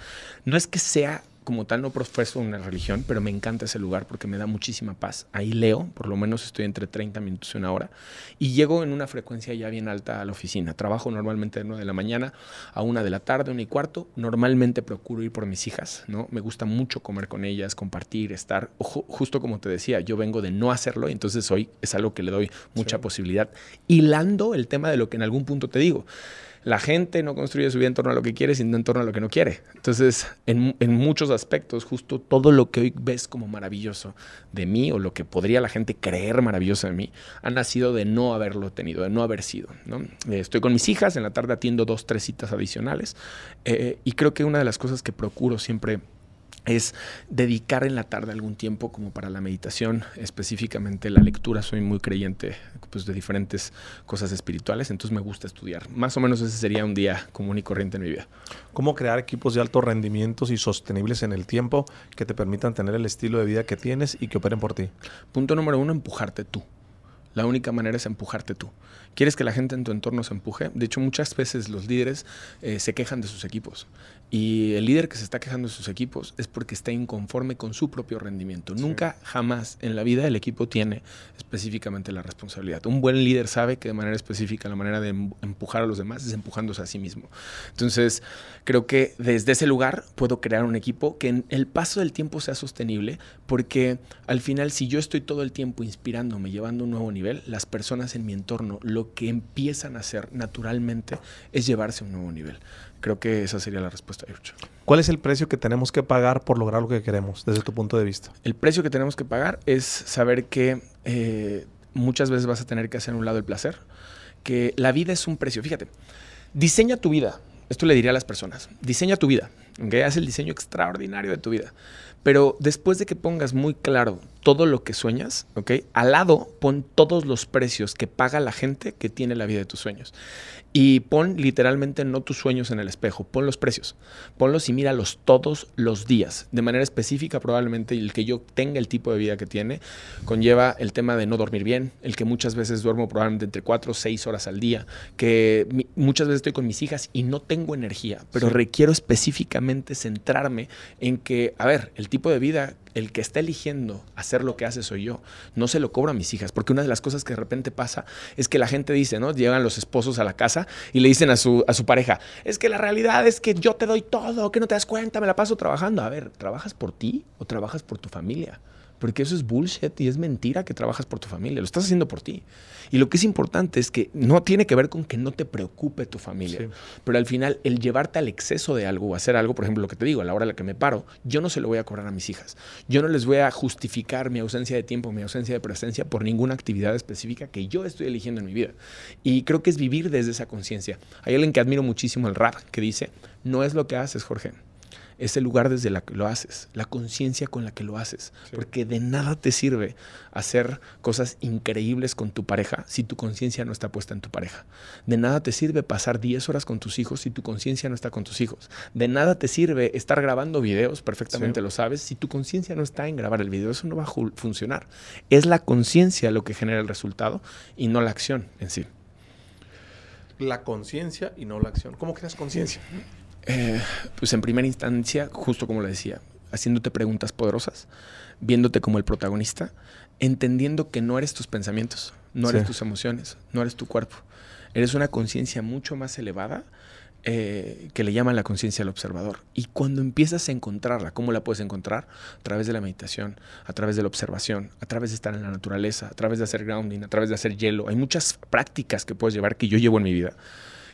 No es que sea como tal, no profeso una religión, pero me encanta ese lugar porque me da muchísima paz. Ahí leo, por lo menos estoy entre 30 minutos y una hora, y llego en una frecuencia ya bien alta a la oficina. Trabajo normalmente de 9 de la mañana a 1 de la tarde, 1:15. Normalmente procuro ir por mis hijas, ¿no? Me gusta mucho comer con ellas, compartir, estar. Justo como te decía, yo vengo de no hacerlo y entonces hoy es algo que le doy mucha posibilidad. Hilando el tema de lo que en algún punto te digo. La gente no construye su vida en torno a lo que quiere, sino en torno a lo que no quiere. Entonces, en muchos aspectos, justo todo lo que hoy ves como maravilloso de mí o lo que podría la gente creer maravilloso de mí, ha nacido de no haberlo tenido, de no haber sido, ¿no? Estoy con mis hijas, en la tarde atiendo 2, 3 citas adicionales y creo que una de las cosas que procuro siempre es dedicar en la tarde algún tiempo como para la meditación, específicamente la lectura. Soy muy creyente pues, de diferentes cosas espirituales, entonces me gusta estudiar. Más o menos ese sería un día común y corriente en mi vida. ¿Cómo crear equipos de alto rendimiento y sostenibles en el tiempo que te permitan tener el estilo de vida que tienes y que operen por ti? Punto número 1, empujarte tú. La única manera es empujarte tú. ¿Quieres que la gente en tu entorno se empuje? De hecho, muchas veces los líderes se quejan de sus equipos. Y el líder que se está quejando de sus equipos es porque está inconforme con su propio rendimiento. Sí. Nunca, jamás en la vida el equipo tiene específicamente la responsabilidad. Un buen líder sabe que de manera específica la manera de empujar a los demás es empujándose a sí mismo. Entonces, creo que desde ese lugar puedo crear un equipo que en el paso del tiempo sea sostenible, porque al final, si yo estoy todo el tiempo inspirándome, llevando un nuevo nivel, las personas en mi entorno lo que empiezan a hacer naturalmente es llevarse a un nuevo nivel. Creo que esa sería la respuesta, Yurcho. ¿Cuál es el precio que tenemos que pagar por lograr lo que queremos, desde tu punto de vista? El precio que tenemos que pagar es saber que muchas veces vas a tener que hacer a un lado el placer, que la vida es un precio. Fíjate, diseña tu vida. Esto le diría a las personas. Diseña tu vida, ¿okay? Haz el diseño extraordinario de tu vida. Pero después de que pongas muy claro todo lo que sueñas, ¿okay? Al lado pon todos los precios que paga la gente que tiene la vida de tus sueños. Y pon literalmente no tus sueños en el espejo, pon los precios. Ponlos y míralos todos los días. De manera específica, probablemente el que yo tenga el tipo de vida que tiene conlleva el tema de no dormir bien, el que muchas veces duermo probablemente entre 4 o 6 horas al día, que muchas veces estoy con mis hijas y no tengo energía, pero requiero específicamente centrarme en que, a ver, el tipo de vida, el que está eligiendo hacer lo que hace soy yo. No se lo cobro a mis hijas, porque una de las cosas que de repente pasa es que la gente dice, ¿no? Llegan los esposos a la casa y le dicen a su pareja, es que la realidad es que yo te doy todo, que no te das cuenta, me la paso trabajando. A ver, ¿trabajas por ti o trabajas por tu familia? Porque eso es bullshit y es mentira que trabajas por tu familia. Lo estás haciendo por ti. Y lo que es importante es que no tiene que ver con que no te preocupe tu familia. Sí. Pero al final, el llevarte al exceso de algo o hacer algo, por ejemplo, lo que te digo, a la hora en la que me paro, yo no se lo voy a cobrar a mis hijas. Yo no les voy a justificar mi ausencia de tiempo, mi ausencia de presencia por ninguna actividad específica que yo estoy eligiendo en mi vida. Y creo que es vivir desde esa conciencia. Hay alguien que admiro muchísimo, el rap, que dice, no es lo que haces, Jorge. Es el lugar desde el que lo haces, la conciencia con la que lo haces. Sí. Porque de nada te sirve hacer cosas increíbles con tu pareja si tu conciencia no está puesta en tu pareja. De nada te sirve pasar 10 horas con tus hijos si tu conciencia no está con tus hijos. De nada te sirve estar grabando videos, perfectamente lo sabes, si tu conciencia no está en grabar el video. Eso no va a funcionar. Es la conciencia lo que genera el resultado y no la acción en sí. La conciencia y no la acción. ¿Cómo creas conciencia? Pues en primera instancia, justo como lo decía, haciéndote preguntas poderosas, viéndote como el protagonista, entendiendo que no eres tus pensamientos, no eres tus emociones, no eres tu cuerpo. Eres una conciencia mucho más elevada que le llaman la conciencia del observador. Y cuando empiezas a encontrarla, ¿cómo la puedes encontrar? A través de la meditación, a través de la observación, a través de estar en la naturaleza, a través de hacer grounding, a través de hacer hielo. Hay muchas prácticas que puedes llevar que yo llevo en mi vida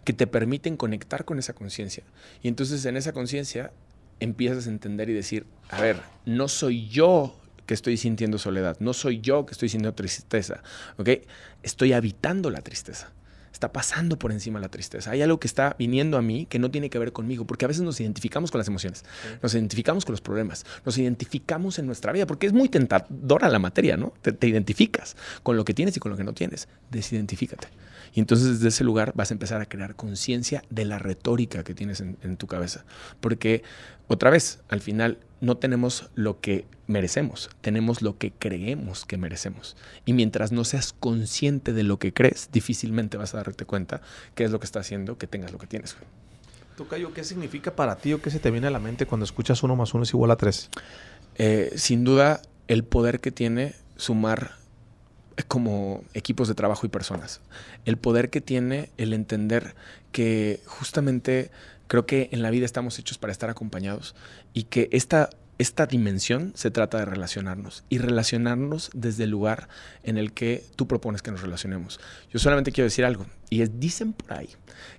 que te permiten conectar con esa conciencia. Y entonces en esa conciencia empiezas a entender y decir, a ver, no soy yo que estoy sintiendo soledad, no soy yo que estoy sintiendo tristeza, ¿ok? Estoy habitando la tristeza. Está pasando por encima la tristeza. Hay algo que está viniendo a mí que no tiene que ver conmigo, porque a veces nos identificamos con las emociones, nos identificamos con los problemas, nos identificamos en nuestra vida, porque es muy tentadora la materia, ¿no? Te identificas con lo que tienes y con lo que no tienes. Desidentifícate. Y entonces desde ese lugar vas a empezar a crear conciencia de la retórica que tienes en tu cabeza. Porque, otra vez, al final no tenemos lo que merecemos, tenemos lo que creemos que merecemos. Y mientras no seas consciente de lo que crees, difícilmente vas a darte cuenta qué es lo que está haciendo que tengas lo que tienes. Tocayo, ¿qué significa para ti o qué se te viene a la mente cuando escuchas 1 más 1 es igual a 3? Sin duda, el poder que tiene sumar como equipos de trabajo y personas. El poder que tiene el entender que justamente creo que en la vida estamos hechos para estar acompañados y que esta dimensión se trata de relacionarnos y relacionarnos desde el lugar en el que tú propones que nos relacionemos. Yo solamente quiero decir algo y dicen por ahí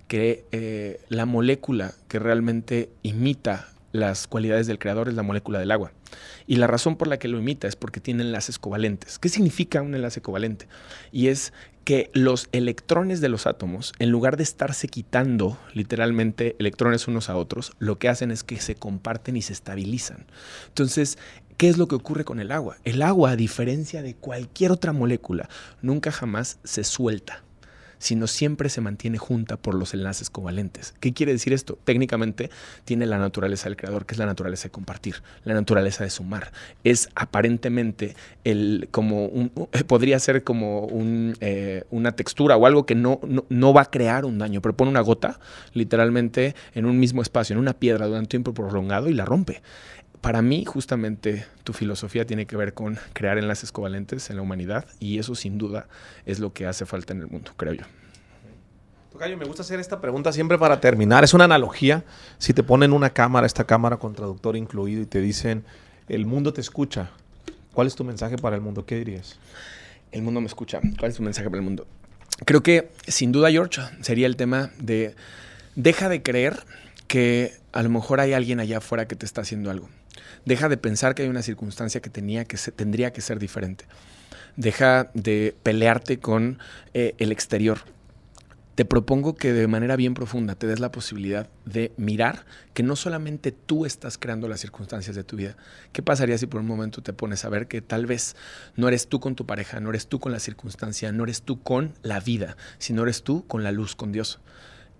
que la molécula que realmente imita las cualidades del creador es la molécula del agua. Y la razón por la que lo imita es porque tiene enlaces covalentes. ¿Qué significa un enlace covalente? Y es que los electrones de los átomos, en lugar de estarse quitando literalmente electrones unos a otros, lo que hacen es que se comparten y se estabilizan. Entonces, ¿qué es lo que ocurre con el agua? El agua, a diferencia de cualquier otra molécula, nunca jamás se suelta. sino siempre se mantiene junta por los enlaces covalentes. ¿Qué quiere decir esto? Técnicamente tiene la naturaleza del creador, que es la naturaleza de compartir, la naturaleza de sumar. Es aparentemente podría ser como una textura o algo que no va a crear un daño, pero pone una gota literalmente en un mismo espacio, en una piedra durante un tiempo prolongado y la rompe. Para mí, justamente, tu filosofía tiene que ver con crear enlaces covalentes en la humanidad y eso, sin duda, es lo que hace falta en el mundo, creo yo. Tocayo, me gusta hacer esta pregunta siempre para terminar. Es una analogía. Si te ponen una cámara, esta cámara con traductor incluido, y te dicen, el mundo te escucha, ¿cuál es tu mensaje para el mundo? ¿Qué dirías? El mundo me escucha. ¿Cuál es tu mensaje para el mundo? Creo que, sin duda, George, sería el tema de deja de creer que a lo mejor hay alguien allá afuera que te está haciendo algo. Deja de pensar que hay una circunstancia que tendría que ser diferente. Deja de pelearte con el exterior. Te propongo que de manera bien profunda te des la posibilidad de mirar que no solamente tú estás creando las circunstancias de tu vida. ¿Qué pasaría si por un momento te pones a ver que tal vez no eres tú con tu pareja, no eres tú con la circunstancia, no eres tú con la vida, sino eres tú con la luz, con Dios?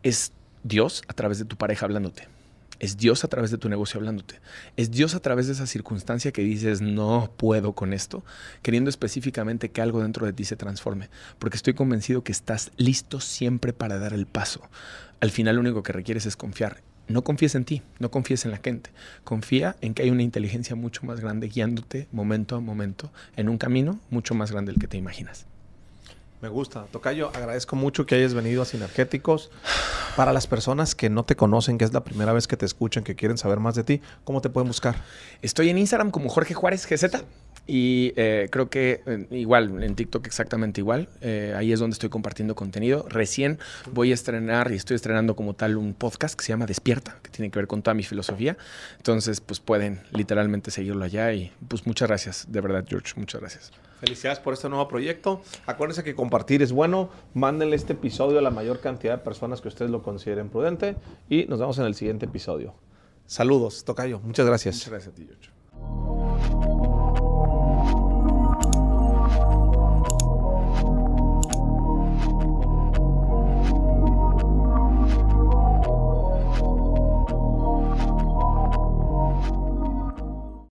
Es Dios a través de tu pareja hablándote. Es Dios a través de tu negocio hablándote. Es Dios a través de esa circunstancia que dices, no puedo con esto, queriendo específicamente que algo dentro de ti se transforme. Porque estoy convencido que estás listo siempre para dar el paso. Al final lo único que requieres es confiar. No confíes en ti, no confíes en la gente. Confía en que hay una inteligencia mucho más grande guiándote momento a momento en un camino mucho más grande del que te imaginas. Me gusta. Tocayo, agradezco mucho que hayas venido a Sinergéticos. Para las personas que no te conocen, que es la primera vez que te escuchan, que quieren saber más de ti, ¿cómo te pueden buscar? Estoy en Instagram como Jorge Juárez GZ. Y creo que igual, en TikTok exactamente igual. Ahí es donde estoy compartiendo contenido. Recién voy a estrenar y estoy estrenando como tal un podcast que se llama Despierta, que tiene que ver con toda mi filosofía. Entonces, pues pueden literalmente seguirlo allá. Y pues muchas gracias, de verdad, George. Muchas gracias. Felicidades por este nuevo proyecto. Acuérdense que compartir es bueno. Mándenle este episodio a la mayor cantidad de personas que ustedes lo consideren prudente. Y nos vemos en el siguiente episodio. Saludos, Tocayo. Muchas gracias. Muchas gracias a ti, George.